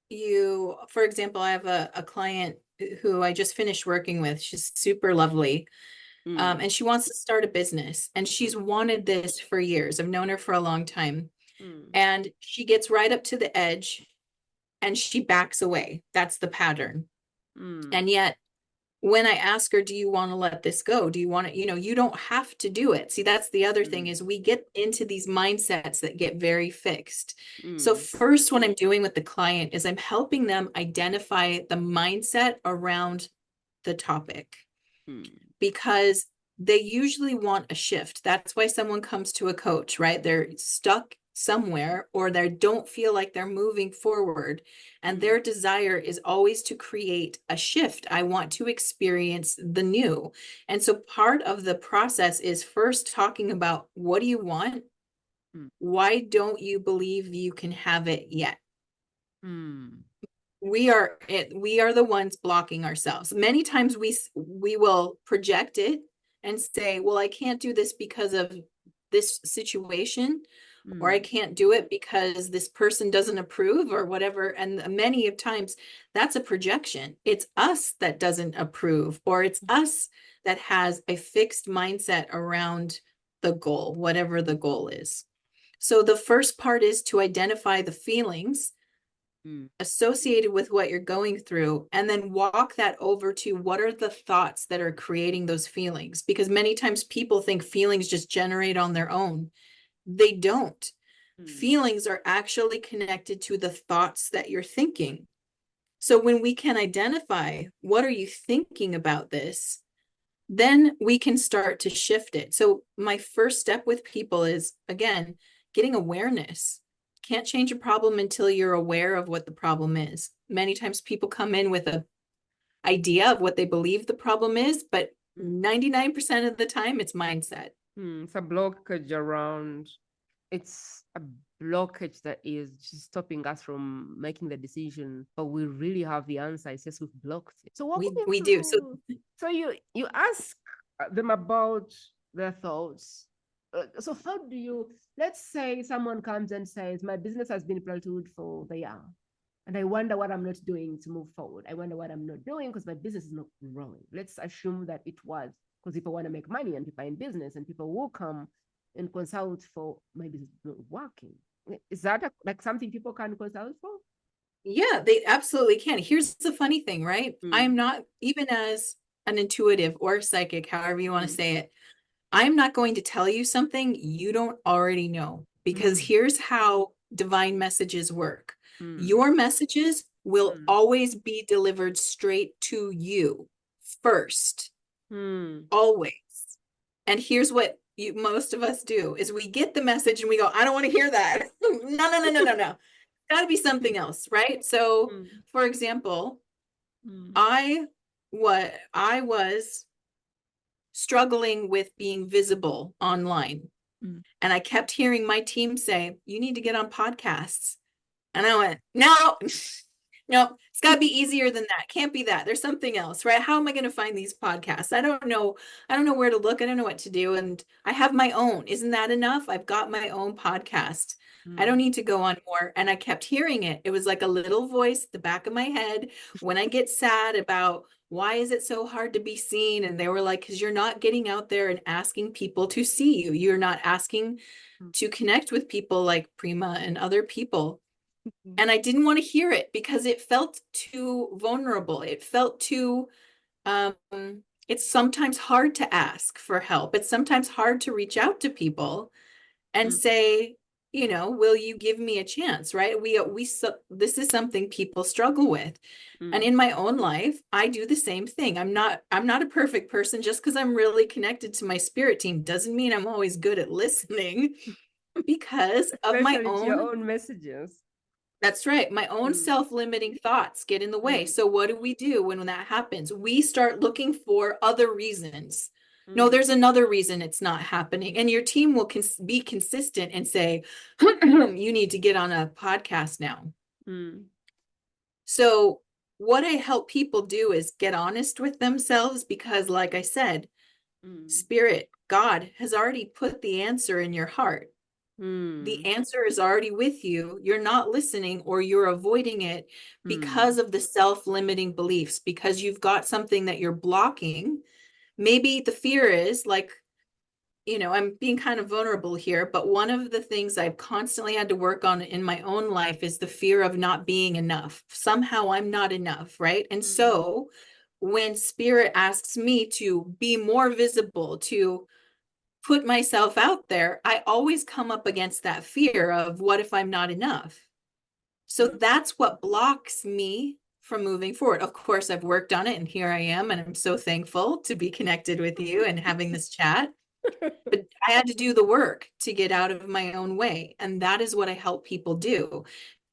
you, for example, I have a client who I just finished working with. She's super lovely. Mm, And she wants to start a business, and she's wanted this for years. I've known her for a long time. mm, And she gets right up to the edge and she backs away. That's the pattern. mm, And yet, when I ask her, do you want to let this go? Do you want to, you don't have to do it. See, that's the other thing, mm, is we get into these mindsets that get very fixed. So mm, first, what I'm doing with the client is I'm helping them identify the mindset around the topic, mm, because they usually want a shift. That's why someone comes to a coach, right? They're stuck somewhere, or they don't feel like they're moving forward. And mm, their desire is always to create a shift. I want to experience the new. And so part of the process is first talking about, what do you want? mm, Why don't you believe you can have it yet? mm, We are the ones blocking ourselves. Many times we will project it and say, well, I can't do this because of this situation, or I mm, can't do it because this person doesn't approve, or whatever. And many of times that's a projection. It's us that doesn't approve, or it's us that has a fixed mindset around the goal, whatever the goal is. So the first part is to identify the feelings mm, associated with what you're going through, and then walk that over to, what are the thoughts that are creating those feelings? Because many times people think feelings just generate on their own. They don't. mm, Feelings are actually connected to the thoughts that you're thinking. So when we can identify, what are you thinking about this, then we can start to shift it. So my first step with people is, again, getting awareness. Can't change a problem until you're aware of what the problem is. Many times people come in with a idea of what they believe the problem is, but mm, 99% of the time it's mindset. It's a blockage around. It's a blockage that is just stopping us from making the decision, but we really have the answer. It's just we've blocked it. So walk me We do. So through. So you ask them about their thoughts. So how do you? Let's say someone comes and says, "My business has been plateaued for the year, and I wonder what I'm not doing to move forward. I wonder what I'm not doing because my business is not growing." Let's assume that it was because people want to make money and people are in business and people will come and consult for my business not working. Is that like something people can consult for? yeah, they absolutely can. Here's the funny thing, right? I'm Mm, not, even as an intuitive or psychic, however you want to mm, say it, I'm not going to tell you something you don't already know, because mm, here's how divine messages work. mm, Your messages will mm, always be delivered straight to you first, mm, always. And here's what most of us do is, we get the message and we go, I don't want to hear that. No. Gotta be something else, right? So, mm, for example, mm, I was struggling with being visible online. mm, And I kept hearing my team say, you need to get on podcasts. And I went, no, no, it's got to be easier than that. Can't be that. There's something else, right? How am I going to find these podcasts? I don't know. I don't know where to look. I don't know what to do. And I have my own. Isn't that enough? I've got my own podcast. I don't mm, need to go on more. And I kept hearing it. It was like a little voice at the back of my head when I get sad about, why is it so hard to be seen? And they were like, because you're not getting out there and asking people to see you. You're not asking mm, to connect with people like Prima and other people. mm, And I didn't want to hear it because it felt too vulnerable. It felt too, um, it's sometimes hard to ask for help. It's sometimes hard to reach out to people and mm, say, will you give me a chance, right? This is something people struggle with. And mm, in my own life, I do the same thing. I'm not a perfect person. Just because I'm really connected to my spirit team doesn't mean I'm always good at listening, because of my especially to your own. own messages. That's right. My own Mm, self-limiting thoughts get in the way. mm, So what do we do when that happens? We start looking for other reasons. No, Mm, there's another reason it's not happening. And your team will be consistent and say, you need to get on a podcast now. mm, So what I help people do is get honest with themselves because, like I said, mm, Spirit, God has already put the answer in your heart. The mm, answer is already with you. You're not listening or you're avoiding it mm, because of the self-limiting beliefs, because you've got something that you're blocking. Maybe the fear is like, I'm being kind of vulnerable here, but one of the things I've constantly had to work on in my own life is the fear of not being enough. Somehow I'm not enough, right? And mm, so when Spirit asks me to be more visible, to put myself out there, I always come up against that fear of what if I'm not enough? So mm. that's what blocks me from moving forward. Of course, I've worked on it and here I am, and I'm so thankful to be connected with you and having this chat. But I had to do the work to get out of my own way. And that is what I help people do.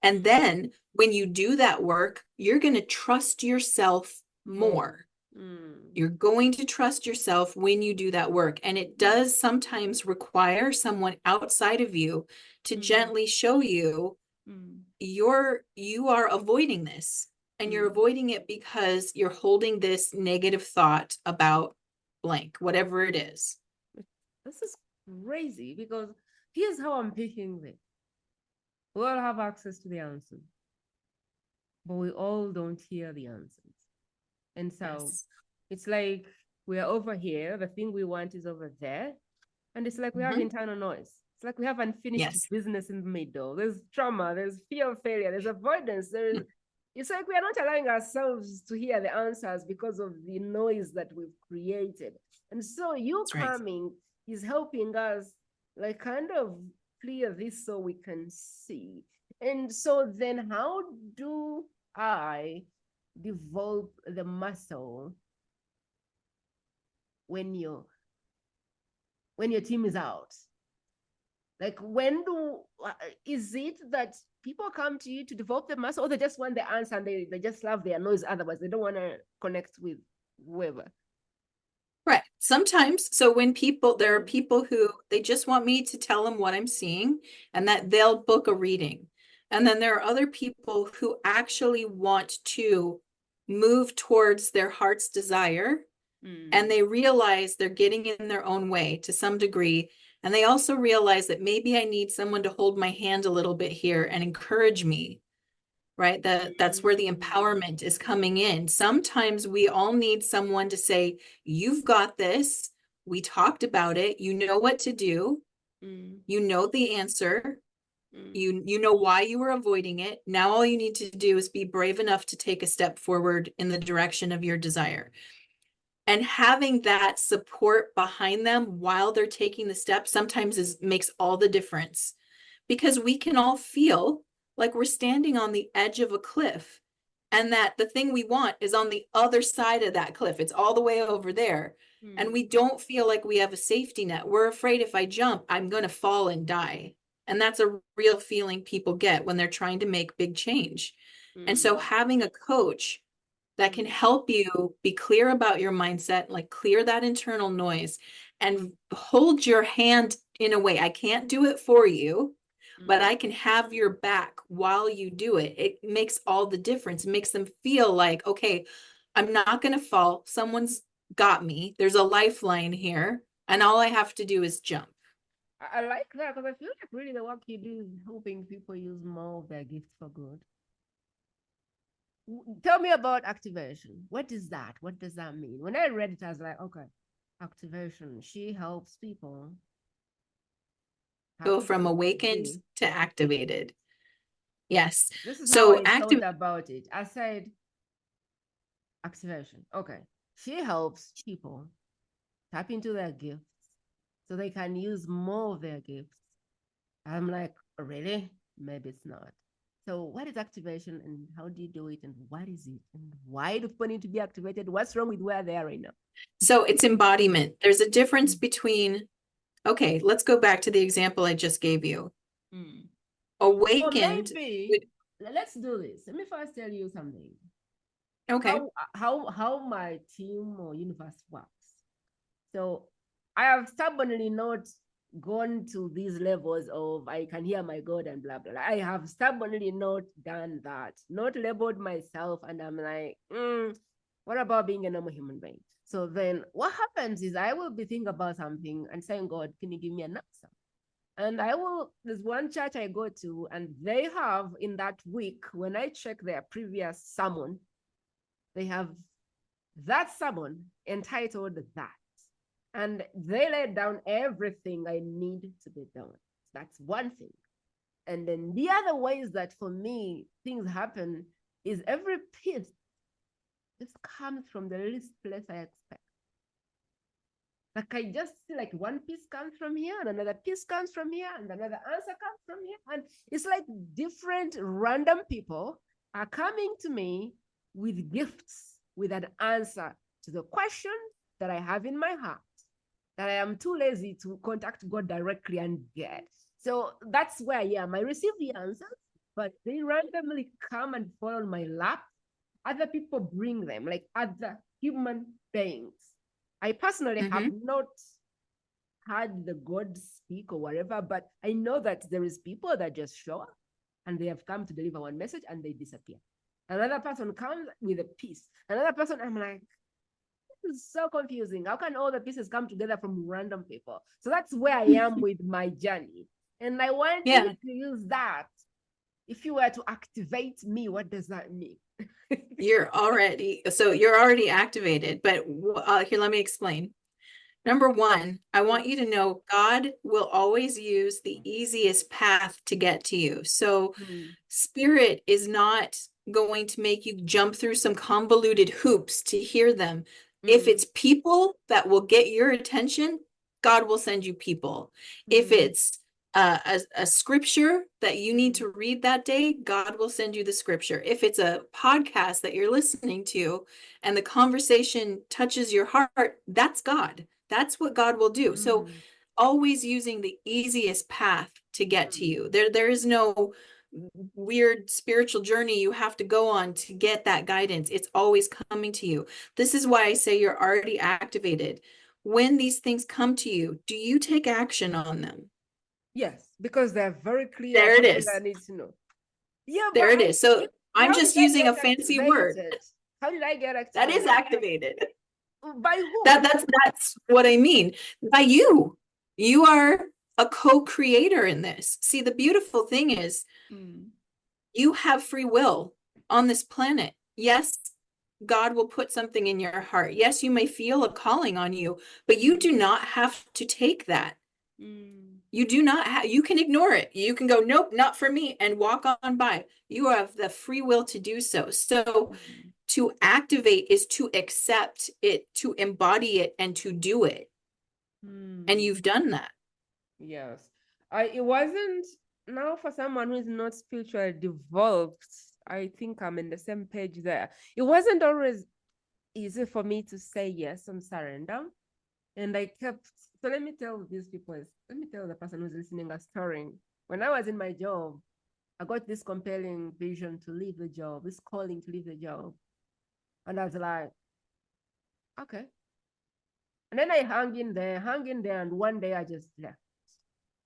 And Mm, then when you do that work, you're going to trust yourself more. more. Mm, You're going to trust yourself when you do that work. And it does sometimes require someone outside of you to mm, gently show you mm, you are avoiding this. And you're mm. avoiding it because you're holding this negative thought about blank, whatever it is. This is crazy because here's how I'm picking this. We all have access to the answers, but we all don't hear the answers. And so Yes. it's like we're over here, the thing we want is over there. And it's like we have Mhm. internal noise. It's like we have unfinished Yes. business in the middle. There's trauma, there's fear of failure, there's avoidance, it's like we are not allowing ourselves to hear the answers because of the noise that we've created. And so you That's right. coming is helping us like kind of clear this so we can see. And so then how do I develop the muscle when you when your team is out? Like, when is it that people come to you to develop the muscle, or they just want the answer and they just love their noise? Otherwise, they don't want to connect with whoever. Right. Sometimes, so when there are Mm, people who they just want me to tell them what I'm seeing and that they'll book a reading. And then there are other people who actually want to move towards their heart's desire and mm, they realize they're getting in their own way to some degree. And they also realize that maybe I need someone to hold my hand a little bit here and encourage me, right? That's where the mm, empowerment is coming in. Sometimes we all need someone to say, you've got this. We talked about it. You know what to do. mm, You know the answer. mm, You know why you were avoiding it. Now all you need to do is be brave enough to take a step forward in the direction of your desire. And having that support behind them while they're taking the step sometimes makes all the difference, because we can all feel like we're standing on the edge of a cliff and that the thing we want is on the other side of that cliff. It's all the way over there. And we mm, don't feel like we have a safety net. We're afraid if I jump, I'm going to fall and die. And that's a real feeling people get when they're trying to make big change. And so mm, having a coach that can mm, help you be clear about your mindset, like clear that internal noise and hold your hand in a way. I can't do it for you, but mm. I can have your back while you do it. It makes all the difference. It makes them feel like, okay, I'm not going to fall. Someone's got me. There's a lifeline here. And all I have to do is jump. I like that because I feel like really the work you do is helping people use more of their gifts for good. Tell me about activation. What is that? What does that mean? When I read it, I was like, okay, activation. She helps people tap Go from into their awakened gift. to activated. Yes. This is how So I active. thought about it. I said activation. Okay. She helps people tap into their gifts so they can use more of their gifts. I'm like, really? Maybe it's not. So, what is activation and how do you do it? And what is it? And why do people need to be activated? What's wrong with where they are right now? So it's embodiment. There's a difference between, okay, let's go back to the example I just gave you. Mm. Or Awakened. maybe let's do this. Let me first tell you something. Okay. How my team or universe works. So I have stubbornly not gone to these levels of I can hear my God and blah, blah, blah. I have stubbornly not done that, not labeled myself. And I'm like, what about being a normal human being? So then what happens is I will be thinking about something and saying, God, can you give me an answer? And there's one church I go to, and they have in that week, when I check their previous sermon, they have that sermon entitled that. And they laid down everything I need to be done. That's one thing. And then the other ways that for me things happen is every piece just comes from the least place I expect. Like I just see like one piece comes from here and another piece comes from here and another answer comes from here. And it's like different random people are coming to me with gifts, with an answer to the question that I have in my heart that I am too lazy to contact God directly and get. So that's where I am. I receive the answers, but they randomly come and fall on my lap. Other people bring them, like other human beings. I personally have not had the God speak or whatever, but I know that there is people that just show up and they have come to deliver one message and they disappear. Another person comes with a piece. Another person, I'm like, this is so confusing. How can all the pieces come together from random people? So that's where I am with my journey. And I want you to use that. If you were to activate me, what does that mean? You're already activated, but here, let me explain. Number one, I want you to know God will always use the easiest path to get to you. So Spirit is not going to make you jump through some convoluted hoops to hear them. If it's people that will get your attention, God will send you people. If it's a scripture that you need to read that day, God will send you the scripture. If it's a podcast that you're listening to and the conversation touches your heart, that's God. That's what God will do. So always using the easiest path to get to you. There is no weird spiritual journey you have to go on to get that guidance. It's always coming to you. This is why I say you're already activated. When these things come to you, do you take action on them? Yes, because they're very clear. There it Something is. I need to know. Yeah, There but it is. So I'm how did just I using get a fancy word. activated? How did I get That is activated? activated. By who? That's what I mean. By you. You are a co-creator in this. See, the beautiful thing is you have free will on this planet. Yes, God will put something in your heart. Yes, you may feel a calling on you, but you do not have to take that. You do not have, you can ignore it. You can go, nope, not for me, and walk on by. You have the free will to do so. So to activate is to accept it, to embody it, and to do it. And you've done that. Yes. It wasn't now for someone who is not spiritually developed. I think I'm in the same page there. It wasn't always easy for me to say yes and surrender. And I kept, so let me tell the person who's listening a story. When I was in my job, I got this compelling vision to leave the job, this calling to leave the job. And I was like, okay. And then I hung in there, and one day I just left.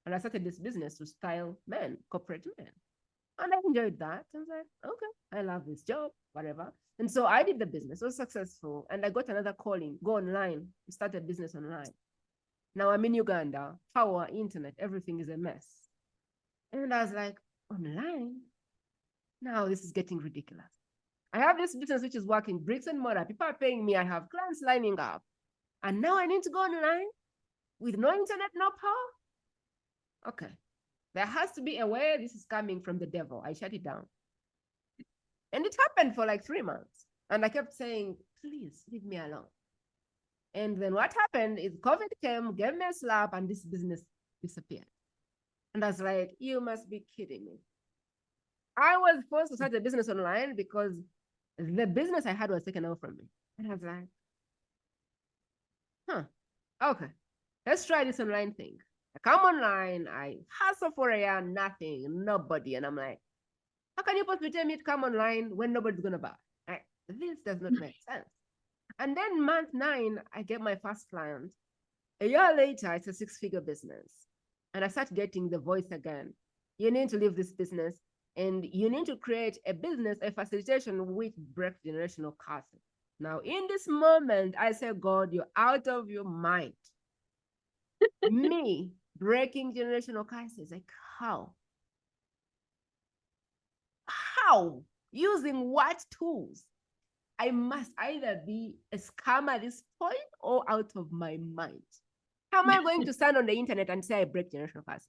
And I started this business to style men, corporate men. And I enjoyed that. I was like, okay, I love this job, whatever. And so I did the business, it was successful. And I got another calling, go online, start a business online. Now I'm in Uganda, power, internet, everything is a mess. And I was like, online? Now this is getting ridiculous. I have this business which is working bricks and mortar. People are paying me. I have clients lining up. And now I need to go online with no internet, no power. Okay. There has to be a way this is coming from the devil. I shut it down. And it happened for like 3 months. And I kept saying, please leave me alone. And then what happened is COVID came, gave me a slap, and this business disappeared. And I was like, you must be kidding me. I was forced to start a business online because the business I had was taken away from me. And I was like, okay, let's try this online thing. I come online, I hustle for a year, nothing, nobody. And I'm like, how can you possibly tell me to come online when nobody's going to buy? This does not make sense. And then month 9, I get my first client. A year later, it's a 6-figure business. And I start getting the voice again. You need to leave this business and you need to create a business, a facilitation which breaks generational curses. Now, in this moment, I say, God, you're out of your mind. Me breaking generational curses, like how? How? Using what tools? I must either be a scam at this point or out of my mind. How am I going to stand on the internet and say I break generational curses?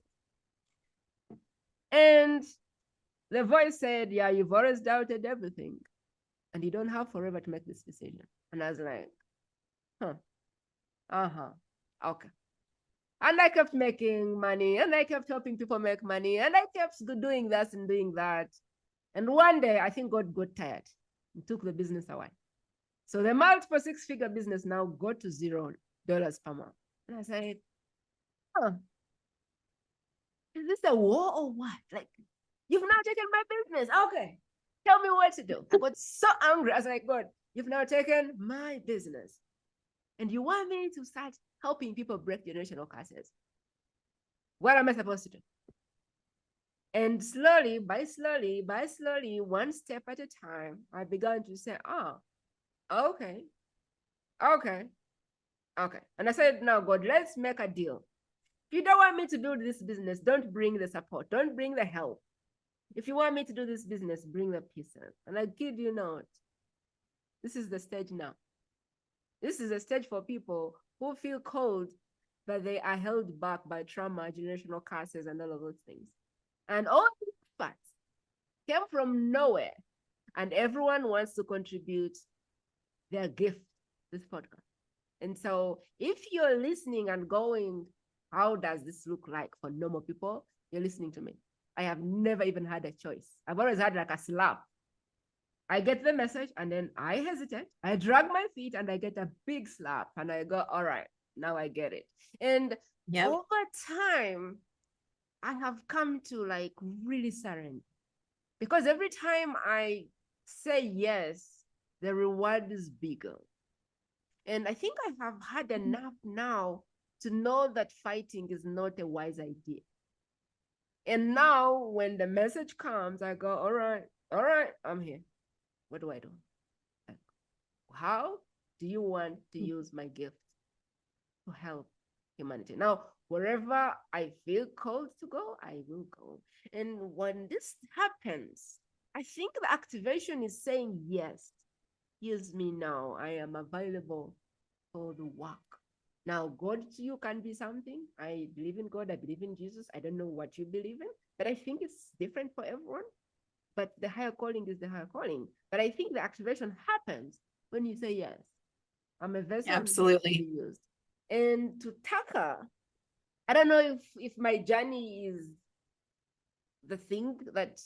And the voice said, yeah, you've always doubted everything and you don't have forever to make this decision. And I was like, okay. And I kept making money and I kept helping people make money and I kept doing this and doing that. And one day, I think God got tired and took the business away. So the multiple 6-figure business now got to $0 per month. And I said, is this a war or what? Like, you've now taken my business. Okay, tell me what to do. I got so angry. I was like, God, you've now taken my business. And you want me to start helping people break generational curses. What am I supposed to do? And slowly, by slowly, one step at a time, I began to say, okay. And I said, now, God, let's make a deal. If you don't want me to do this business, don't bring the support. Don't bring the help. If you want me to do this business, bring the pieces. And I kid you not, this is the stage now. This is a stage for people who feel cold, but they are held back by trauma, generational curses, and all of those things. And all these facts came from nowhere. And everyone wants to contribute their gift to this podcast. And so if you're listening and going, how does this look like for normal people? You're listening to me. I have never even had a choice. I've always had like a slap. I get the message and then I hesitate. I drag my feet and I get a big slap and I go, all right, now I get it. And over time, I have come to like really surrender. Because every time I say yes, the reward is bigger. And I think I have had enough now to know that fighting is not a wise idea. And now when the message comes, I go, all right, I'm here. What do I do? How do you want to use my gift to help humanity? Now, wherever I feel called to go, I will go. And when this happens, I think the activation is saying, yes, use me now. I am available for the work. Now, God to you can be something. I believe in God. I believe in Jesus. I don't know what you believe in, but I think it's different for everyone. But the higher calling is the higher calling. But I think the activation happens when you say yes. I'm a vessel. Absolutely. To be used. And to Taka, I don't know if my journey is the thing that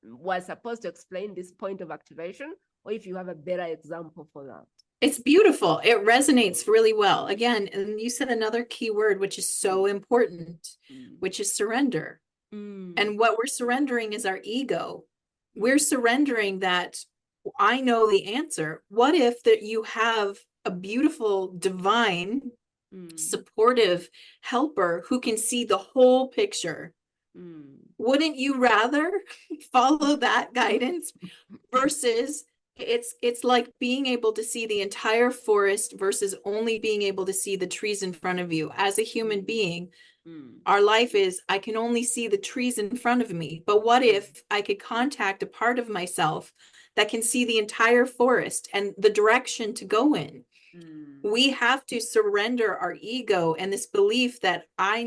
was supposed to explain this point of activation, or if you have a better example for that. It's beautiful. It resonates really well. Again, and you said another key word, which is so important, which is surrender. And what we're surrendering is our ego. We're surrendering that I know the answer. What if that you have a beautiful, divine, supportive helper who can see the whole picture? Wouldn't you rather follow that guidance versus it's like being able to see the entire forest versus only being able to see the trees in front of you? As a human being, our life is, I can only see the trees in front of me. But what if I could contact a part of myself that can see the entire forest and the direction to go in? We have to surrender our ego and this belief that I,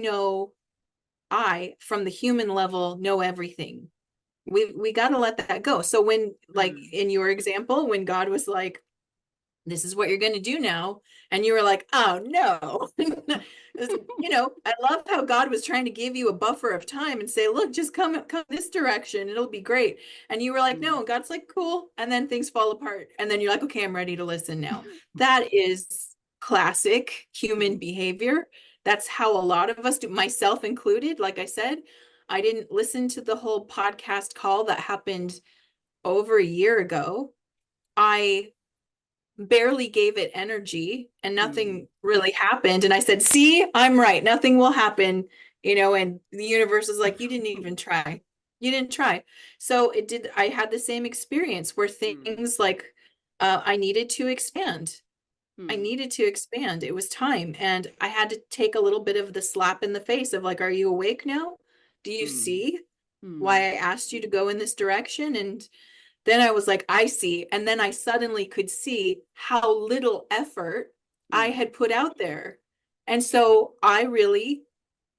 from the human level, know everything. We got to let that go. So when, like in your example, when God was like, this is what you're going to do now, and you were like, oh no. I love how God was trying to give you a buffer of time and say, look, just come this direction, it'll be great. And you were like, no. And God's like, cool. And then things fall apart, and then you're like, okay, I'm ready to listen now. That is classic human behavior. That's how a lot of us do, myself included. Like I said, I didn't listen to the whole podcast call that happened over a year ago. I barely gave it energy and Mm, nothing really happened. And I said, see, I'm right. Nothing will happen, and the universe is like, you didn't even try. You didn't try. So it did. I had the same experience where mm, things like I needed to expand. I mm, needed to expand. It was time. And I had to take a little bit of the slap in the face of like, are you awake now? Do you mm, see mm, why I asked you to go in this direction? And then I was like, I see. And then I suddenly could see how little effort I mm, had put out there. And so I really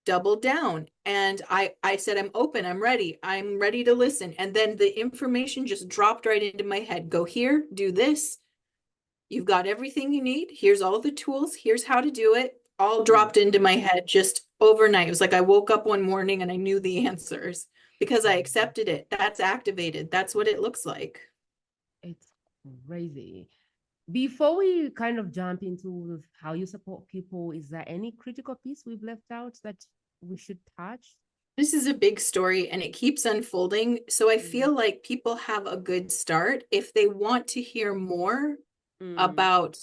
doubled down and I said, I'm open, I'm ready to listen. And then the information just dropped right into my head. Go here, do this. You've got everything you need. Here's all the tools. Here's how to do it. All mm. dropped into my head just overnight. It was like I woke up one morning and I knew the answers because I accepted it. That's activated. That's what it looks like. It's crazy. Before we kind of jump into how you support people, is there any critical piece we've left out that we should touch? This is a big story and it keeps unfolding. So I Mm, feel like people have a good start if they want to hear more mm, about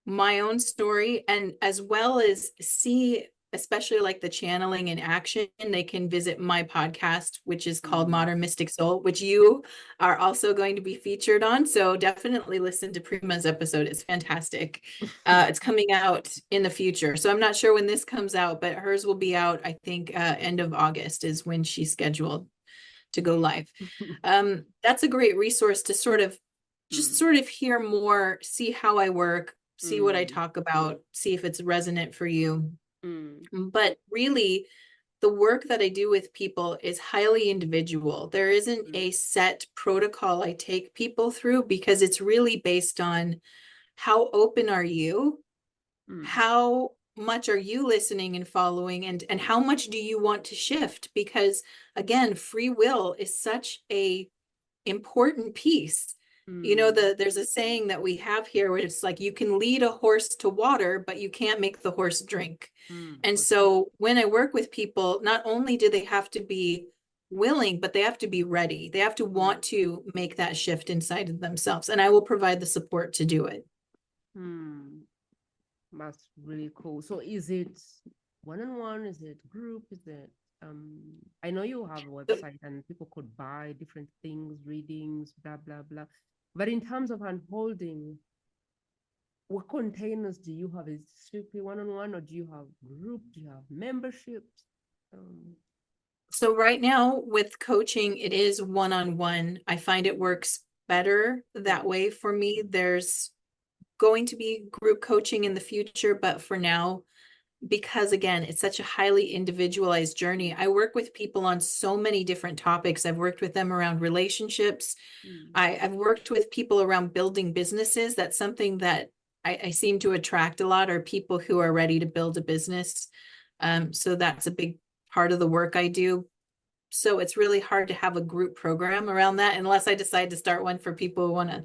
my own story and as well as see especially like the channeling in action. They can visit my podcast, which is called mm. Modern Mystic Soul, which you are also going to be featured on, so definitely listen to Prima's episode. It's fantastic. It's coming out in the future, so I'm not sure when this comes out, but hers will be out, I think, end of August is when she's scheduled to go live. That's a great resource to Mm, sort of hear more, see how I work, see what I mm, talk about, see if it's resonant for you. mm, But really, the work that I do with people is highly individual. There isn't mm, a set protocol I take people through because it's really based on how open are you? mm, How much are you listening and following, and how much do you want to shift? Because again, free will is such a important piece. mm, There's a saying that we have here where it's like you can lead a horse to water, but you can't make the horse drink. And for sure. so when I work with people, not only do they have to be willing, but they have to be ready. They have to Mm, want to make that shift inside of themselves. And I will provide the support to do it. mm. That's really cool. So is it one-on-one? Is it group? Is it I know you have a website and people could buy different things, readings, blah blah blah. But in terms of unfolding, what containers do you have? Is it strictly one-on-one or do you have group? Do you have memberships? Um, So right now with coaching, it is one-on-one. I find it works better mm, that way for me. There's going to be group coaching in the future, but for now, because again, it's such a highly individualized journey. I work with people on so many different topics. I've worked with them around relationships. mm, I've worked with people around building businesses. That's something that I seem to attract a lot, are people who are ready to build a business. So that's a big part of the work I do. So it's really hard to have a group program around that unless I decide to start one for people who want to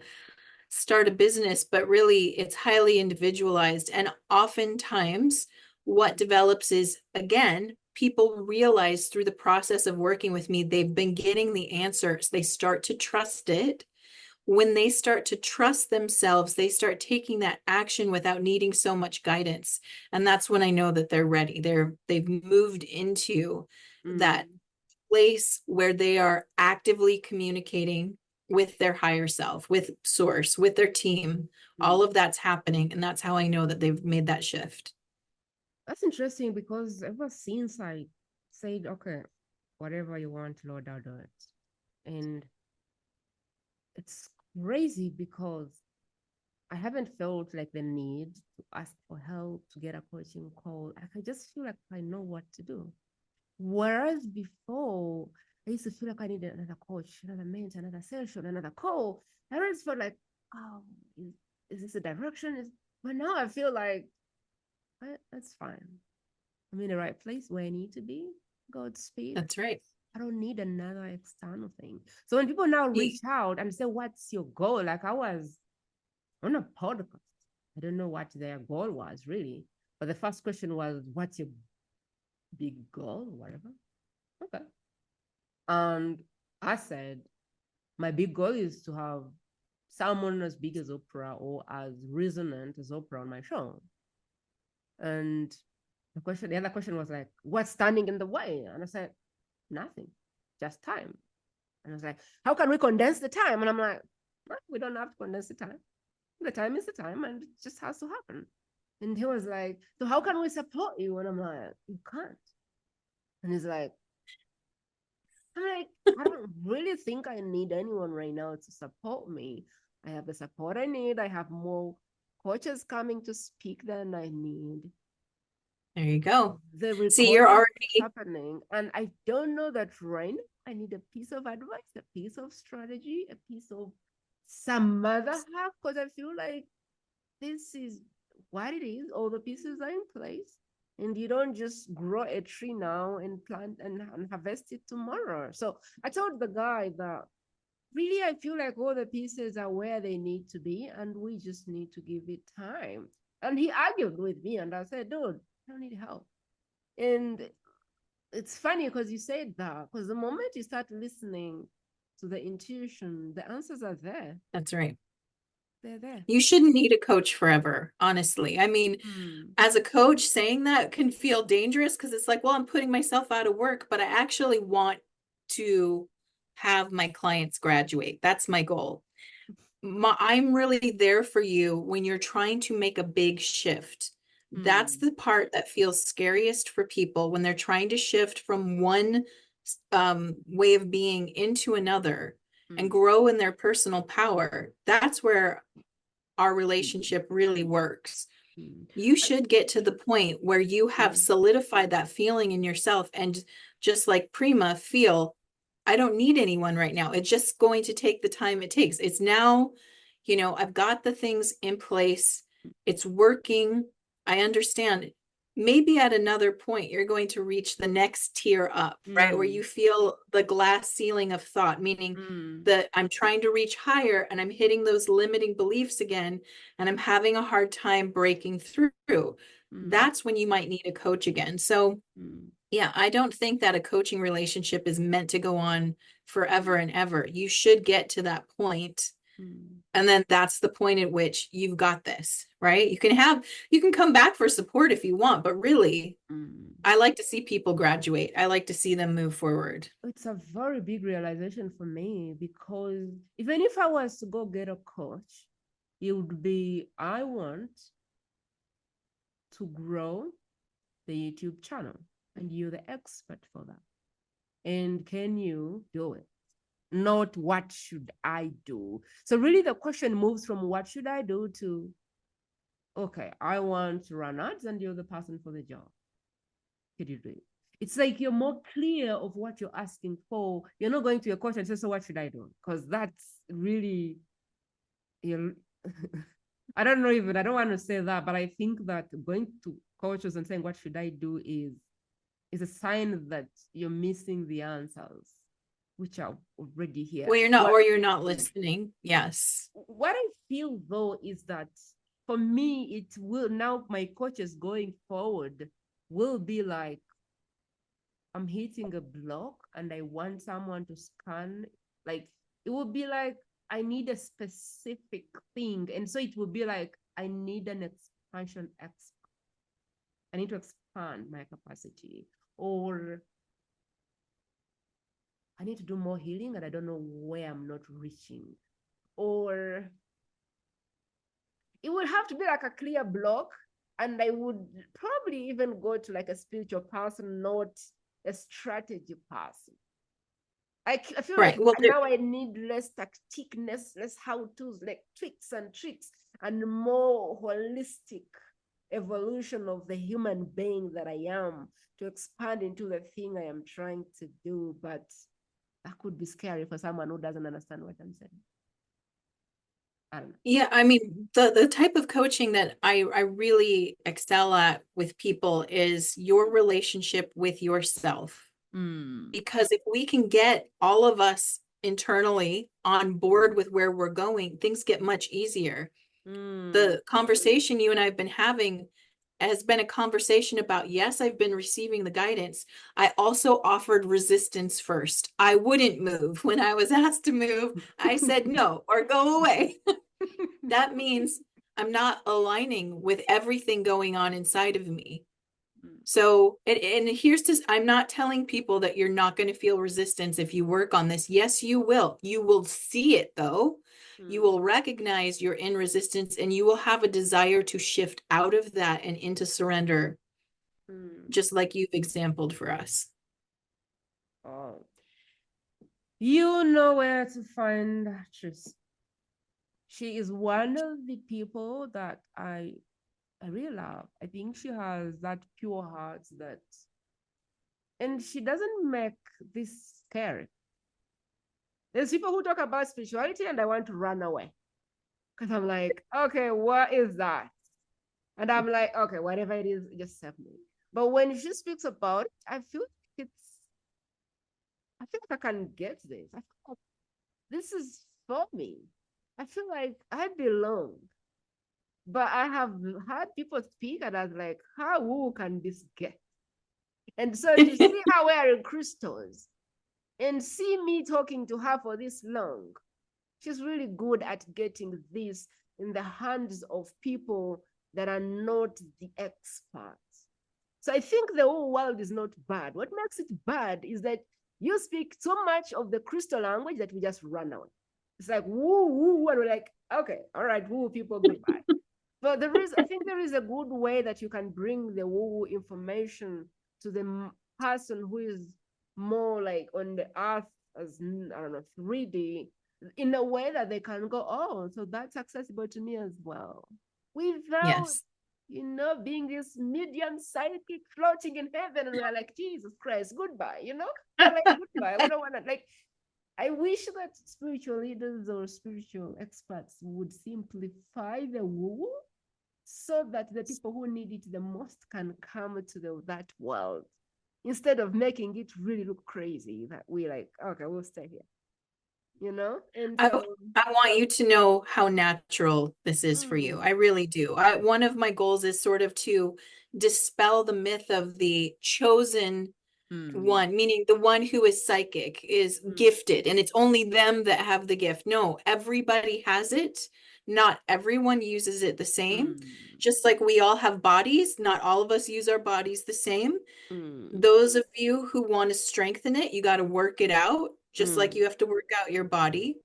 start a business, but really it's highly individualized. And oftentimes, what develops is, again, people realize through the process of working with me, they've been getting the answers. They start to trust it. When they start to trust themselves, they start taking that action without needing so much guidance. And that's when I know that they're ready. They've moved into that mm, place where they are actively communicating with their higher self, with source, with their team. All mm. of that's happening. And that's how I know that they've made that shift. That's interesting because ever since I said, okay, whatever you want, Lord, I'll do it. And it's crazy because I haven't felt like the need to ask for help, to get a coaching call. I just feel like I know what to do. Whereas before, I used to feel like I needed another coach, another mentor, another session, another call. I always felt like, oh, is this a direction? But now I feel like that's fine. I'm in the right place where I need to be. Godspeed. That's right. I don't need another external thing. So when people now reach out and say, what's your goal? Like I was on a podcast. I don't know what their goal was really. But the first question was, what's your big goal? Whatever. Okay. And I said, my big goal is to have someone as big as Oprah or as resonant as Oprah on my show. And the other question was like, what's standing in the way? And I said, nothing, just time. And I was like, how can we condense the time? And I'm like, well, we don't have to condense the time. The time is the time and it just has to happen. And he was like, so how can we support you? And I'm like, you can't. And he's like, I don't really think I need anyone right now to support me. I have the support I need. I have more coaches coming to speak than I need. There you go. The See, you're recording is already happening. And I don't know that right now. I need a piece of advice, a piece of strategy, a piece of some other hack, because I feel like this is what it is. All the pieces are in place. And you don't just grow a tree now and plant and harvest it tomorrow. So I told the guy that really I feel like all the pieces are where they need to be, and we just need to give it time. And he argued with me, and I said, dude, I don't need help. And it's funny because you said that, because the moment you start listening to the intuition, the answers are there. That's right. They're there. You shouldn't need a coach forever, honestly. I mean, as a coach, saying that can feel dangerous because it's like, well, I'm putting myself out of work, but I actually want to have my clients graduate. That's my goal. I'm really there for you when you're trying to make a big shift. That's the part that feels scariest for people when they're trying to shift from one way of being into another and grow in their personal power. That's where our relationship really works. You should get to the point where you have solidified that feeling in yourself and just like Prima feel, I don't need anyone right now. It's just going to take the time it takes. It's now, I've got the things in place. It's working. I understand. Maybe at another point, you're going to reach the next tier up, right? Where you feel the glass ceiling of thought, meaning that I'm trying to reach higher and I'm hitting those limiting beliefs again, and I'm having a hard time breaking through. That's when you might need a coach again. So yeah, I don't think that a coaching relationship is meant to go on forever and ever. You should get to that point. And then that's the point at which you've got this, right? You can come back for support if you want, but really, I like to see people graduate. I like to see them move forward. It's a very big realization for me, because even if I was to go get a coach, it would be, I want to grow the YouTube channel, and you're the expert for that. And can you do it? Not what should I do? So really the question moves from what should I do to, okay, I want to run ads and you're the person for the job. Can you do it? It's like you're more clear of what you're asking for. You're not going to your coach and say, so what should I do? Because that's really, I don't know even, I don't want to say that, but I think that going to coaches and saying, what should I do is a sign that you're missing the answers, which are already here. Well, you're not listening. Yes. What I feel though is that for me, it will now, my coaches going forward will be like, I'm hitting a block and I want someone to scan, like, it will be like, I need a specific thing. And so it will be like, I need an expansion expert. I need to expand my capacity, or I need to do more healing and I don't know where I'm not reaching. Or it would have to be like a clear block, and I would probably even go to like a spiritual person, not a strategy person. I feel Right. like Well, now I need less tacticness, less how-tos, like tricks, and more holistic evolution of the human being that I am, to expand into the thing I am trying to do. But that could be scary for someone who doesn't understand what I'm saying. I don't know. Yeah, I mean, the type of coaching that I really excel at with people is your relationship with yourself. Because if we can get all of us internally on board with where we're going, things get much easier. The conversation you and I have been having has been a conversation about, yes, I've been receiving the guidance. I also offered resistance first. I wouldn't move. When I was asked to move, I said no or go away. That means I'm not aligning with everything going on inside of me. So, and here's to, I'm not telling people that you're not going to feel resistance if you work on this. Yes, you will. You will see it though. You will recognize you're in resistance and you will have a desire to shift out of that and into surrender, just like you've exampled for us. Oh, you know where to find Therese. She is one of the people that I really love. I think she has that pure heart that, and she doesn't make this scary. There's people who talk about spirituality and I want to run away because I'm like, okay, what is that? And I'm like, okay, whatever it is, just serve me. But when she speaks about it, I feel like I can get this. I feel like this is for me. I feel like I belong. But I have heard people speak and I was like, how woo can this get? And so to see her wearing crystals and see me talking to her for this long, she's really good at getting this in the hands of people that are not the experts. So I think the whole world is not bad. What makes it bad is that you speak so much of the crystal language that we just run out. It's like woo, woo, and we're like, okay, all right, woo, people, goodbye. But I think there is a good way that you can bring the woo information to the person who is more like on the earth as, I don't know, 3D, in a way that they can go, oh, so that's accessible to me as well. Without, Yes. being this medium psychic floating in heaven, and we're like, Jesus Christ, goodbye, We're like, goodbye. We don't want to, like, I wish that spiritual leaders or spiritual experts would simplify the woo so that the people who need it the most can come to that world instead of making it really look crazy that we like, okay, we'll stay here. And I, so I want you to know how natural this is for you. mm, I really do. One of my goals is sort of to dispel the myth of the chosen mm, one, meaning the one who is psychic, is gifted, and it's only them that have the gift. No, everybody has it. Not everyone uses it the same. mm, Just like we all have bodies, not all of us use our bodies the same. mm, Those of you who want to strengthen it, you got to work it out, just like mm, you have to work out your body.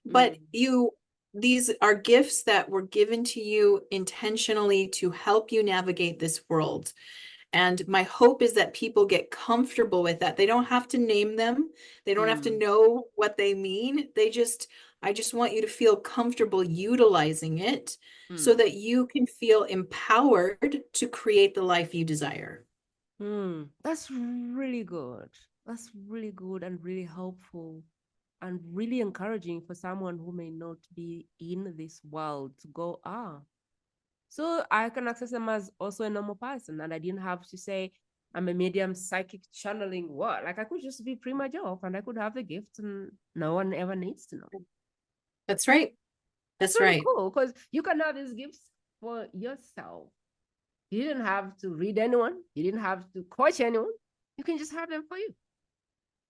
mm, But these are gifts that were given to you intentionally to help you navigate this world. And my hope is that people get comfortable with that. They don't have to name them. They don't have to mm, know what they mean. I just want you to feel comfortable utilizing it so mm, that you can feel empowered to create the life you desire. That's really good. That's really good and really helpful and really encouraging for someone who may not be in this world to go, so I can access them as also a normal person. And I didn't have to say I'm a medium psychic channeling what. Like I could just be Prima Jope and I could have the gift and no one ever needs to know. That's right. That's That's really right. cool because you can have these gifts for yourself. You didn't have to read anyone. You didn't have to coach anyone. You can just have them for you.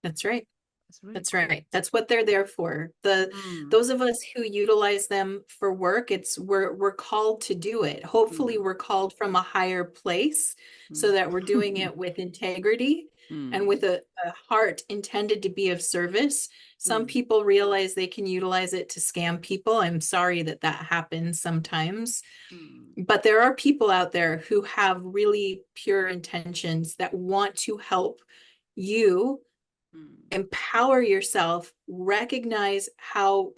That's right. That's really That's cool. right. That's what they're there for. Mm, Those of us who utilize them for work, we're called to do it. Hopefully mm, we're called from a higher place so mm. that we're doing it with integrity and Mm, with a heart intended to be of service. Some mm, people realize they can utilize it to scam people. I'm sorry that that happens sometimes. mm, But there are people out there who have really pure intentions that want to help you mm. empower yourself, recognize how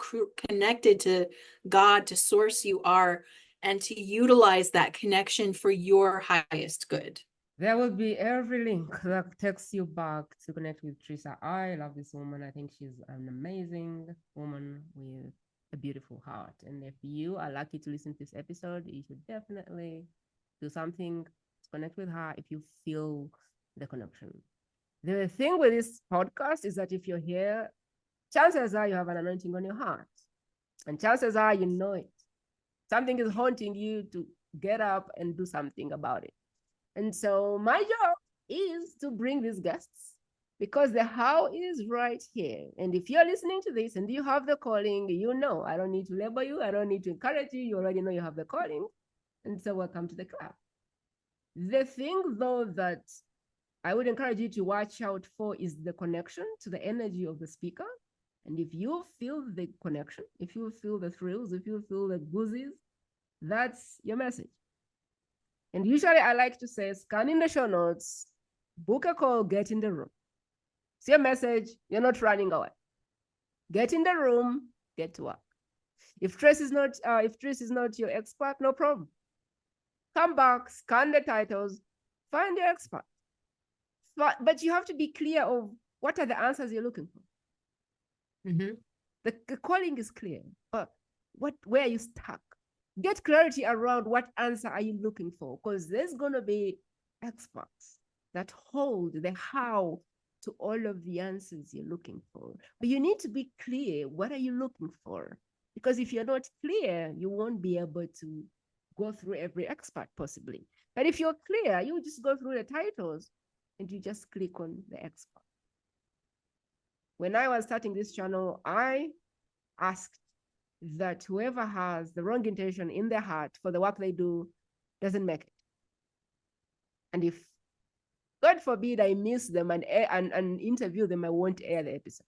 connected to God, to source you are, and to utilize that connection for your highest good. There will be every link that takes you back to connect with Teresa. I love this woman. I think she's an amazing woman with a beautiful heart. And if you are lucky to listen to this episode, you should definitely do something to connect with her if you feel the connection. The thing with this podcast is that if you're here, chances are you have an anointing on your heart. And chances are you know it. Something is haunting you to get up and do something about it. And so my job is to bring these guests because the how is right here. And if you're listening to this and you have the calling, you know, I don't need to label you. I don't need to encourage you. You already know you have the calling. And so welcome to the club. The thing, though, that I would encourage you to watch out for is the connection to the energy of the speaker. And if you feel the connection, if you feel the thrills, if you feel the goosies, that's your message. And usually I like to say, scan in the show notes, book a call, get in the room. See a message, you're not running away. Get in the room, get to work. If Therese is not your expert, no problem. Come back, scan the titles, find your expert. But you have to be clear of what are the answers you're looking for. Mm-hmm. The calling is clear, but where are you stuck? Get clarity around what answer are you looking for, because there's going to be experts that hold the how to all of the answers you're looking for. But you need to be clear, what are you looking for? Because if you're not clear, you won't be able to go through every expert possibly. But if you're clear, you just go through the titles and you just click on the expert. When I was starting this channel, I asked that whoever has the wrong intention in their heart for the work they do doesn't make it. And if, God forbid, I miss them and interview them, I won't air the episode.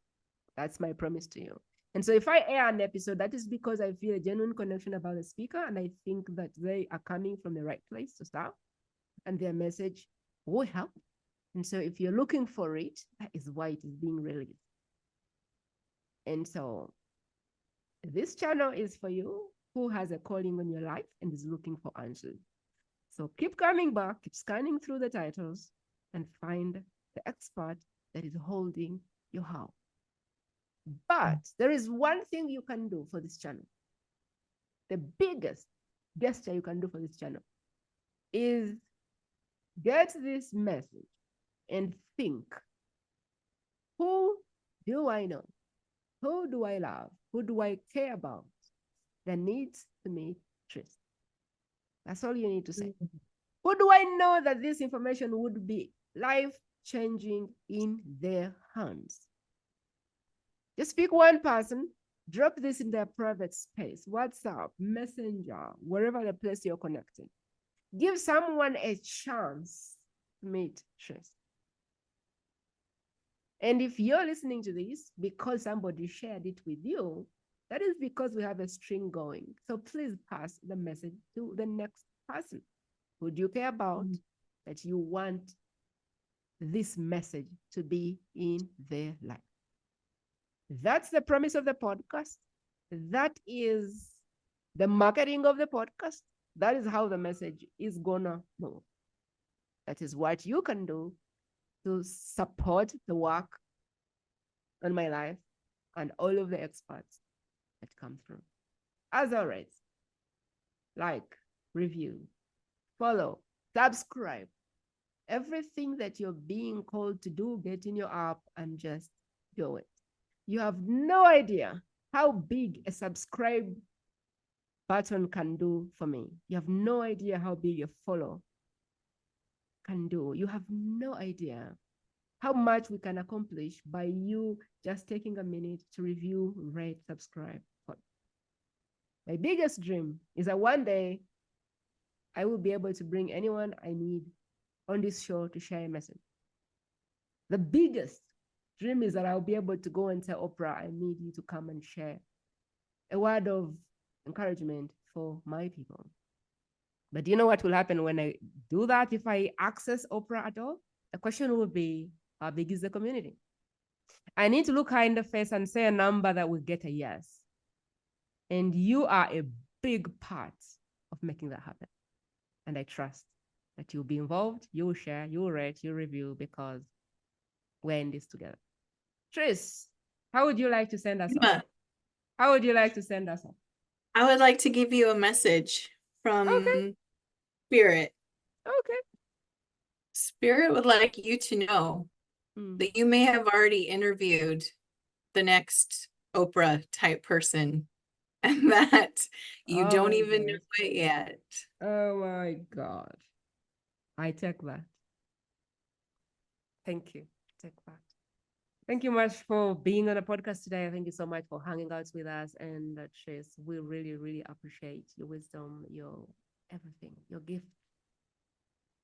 That's my promise to you. And so if I air an episode, that is because I feel a genuine connection about the speaker, and I think that they are coming from the right place to start, and their message will help. And so if you're looking for it, that is why it is being released. And so this channel is for you who has a calling on your life and is looking for answers. So keep coming back, keep scanning through the titles and find the expert that is holding your how. But there is one thing you can do for this channel. The biggest gesture you can do for this channel is get this message and think, who do I know? Who do I love? Who do I care about that needs to meet Therese? That's all you need to say. Who do I know that this information would be life-changing in their hands? Just pick one person, drop this in their private space, WhatsApp, Messenger, wherever the place you're connected. Give someone a chance to meet Therese. And if you're listening to this because somebody shared it with you, that is because we have a string going. So please pass the message to the next person who do you care about, that you want this message to be in their life. That's the premise of the podcast. That is the marketing of the podcast. That is how the message is gonna move. That is what you can do to support the work on my life and all of the experts that come through. As always, like, review, follow, subscribe. Everything that you're being called to do, get in your app and just do it. You have no idea how big a subscribe button can do for me. You have no idea how big a follow can do. You have no idea how much we can accomplish by you just taking a minute to review, rate, subscribe. My biggest dream is that one day I will be able to bring anyone I need on this show to share a message. The biggest dream is that I'll be able to go and tell Oprah, I need you to come and share a word of encouragement for my people. But do you know what will happen when I do that? If I access Oprah at all, the question will be, how big is the community? I need to look her in the face and say a number that will get a yes. And you are a big part of making that happen. And I trust that you'll be involved, you'll share, you'll rate, you'll review, because we're in this together. Therese, how would you like to send us off? How would you like to send us off? I would like to give you a message from Spirit. Okay. Spirit would like you to know that you may have already interviewed the next Oprah type person and that you Oh don't my even know gosh. it yet. Oh my God. I take that. Thank you. Take that. Thank you much for being on the podcast today. Thank you so much for hanging out with us. And Trace, we really, really appreciate your wisdom, your everything, your gift.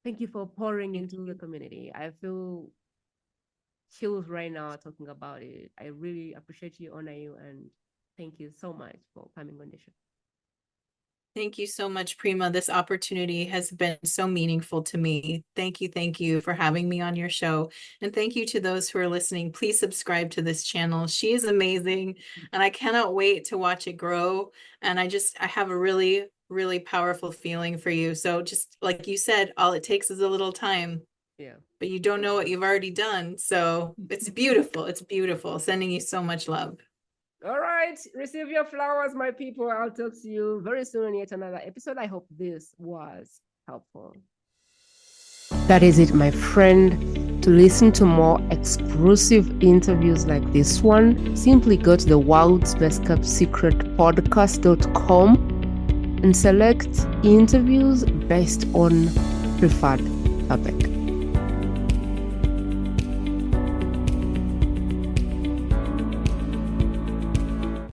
Thank you for pouring Thank into the you. community. I feel chills right now talking about it. I really appreciate you, honor you, and thank you so much for coming on the show. Thank you so much, Prima. This opportunity has been so meaningful to me. Thank you for having me on your show. And thank you to those who are listening. Please subscribe to this channel. She is amazing, and I cannot wait to watch it grow. And I have a really, really powerful feeling for you. So just like you said, all it takes is a little time, Yeah. but you don't know what you've already done. So it's beautiful. It's beautiful. Sending you so much love. All right. Receive your flowers, my people. I'll talk to you very soon in yet another episode. I hope this was helpful. That is it, my friend. To listen to more exclusive interviews like this one, simply go to the World's Best Kept Secret podcast.com and select interviews based on preferred topic.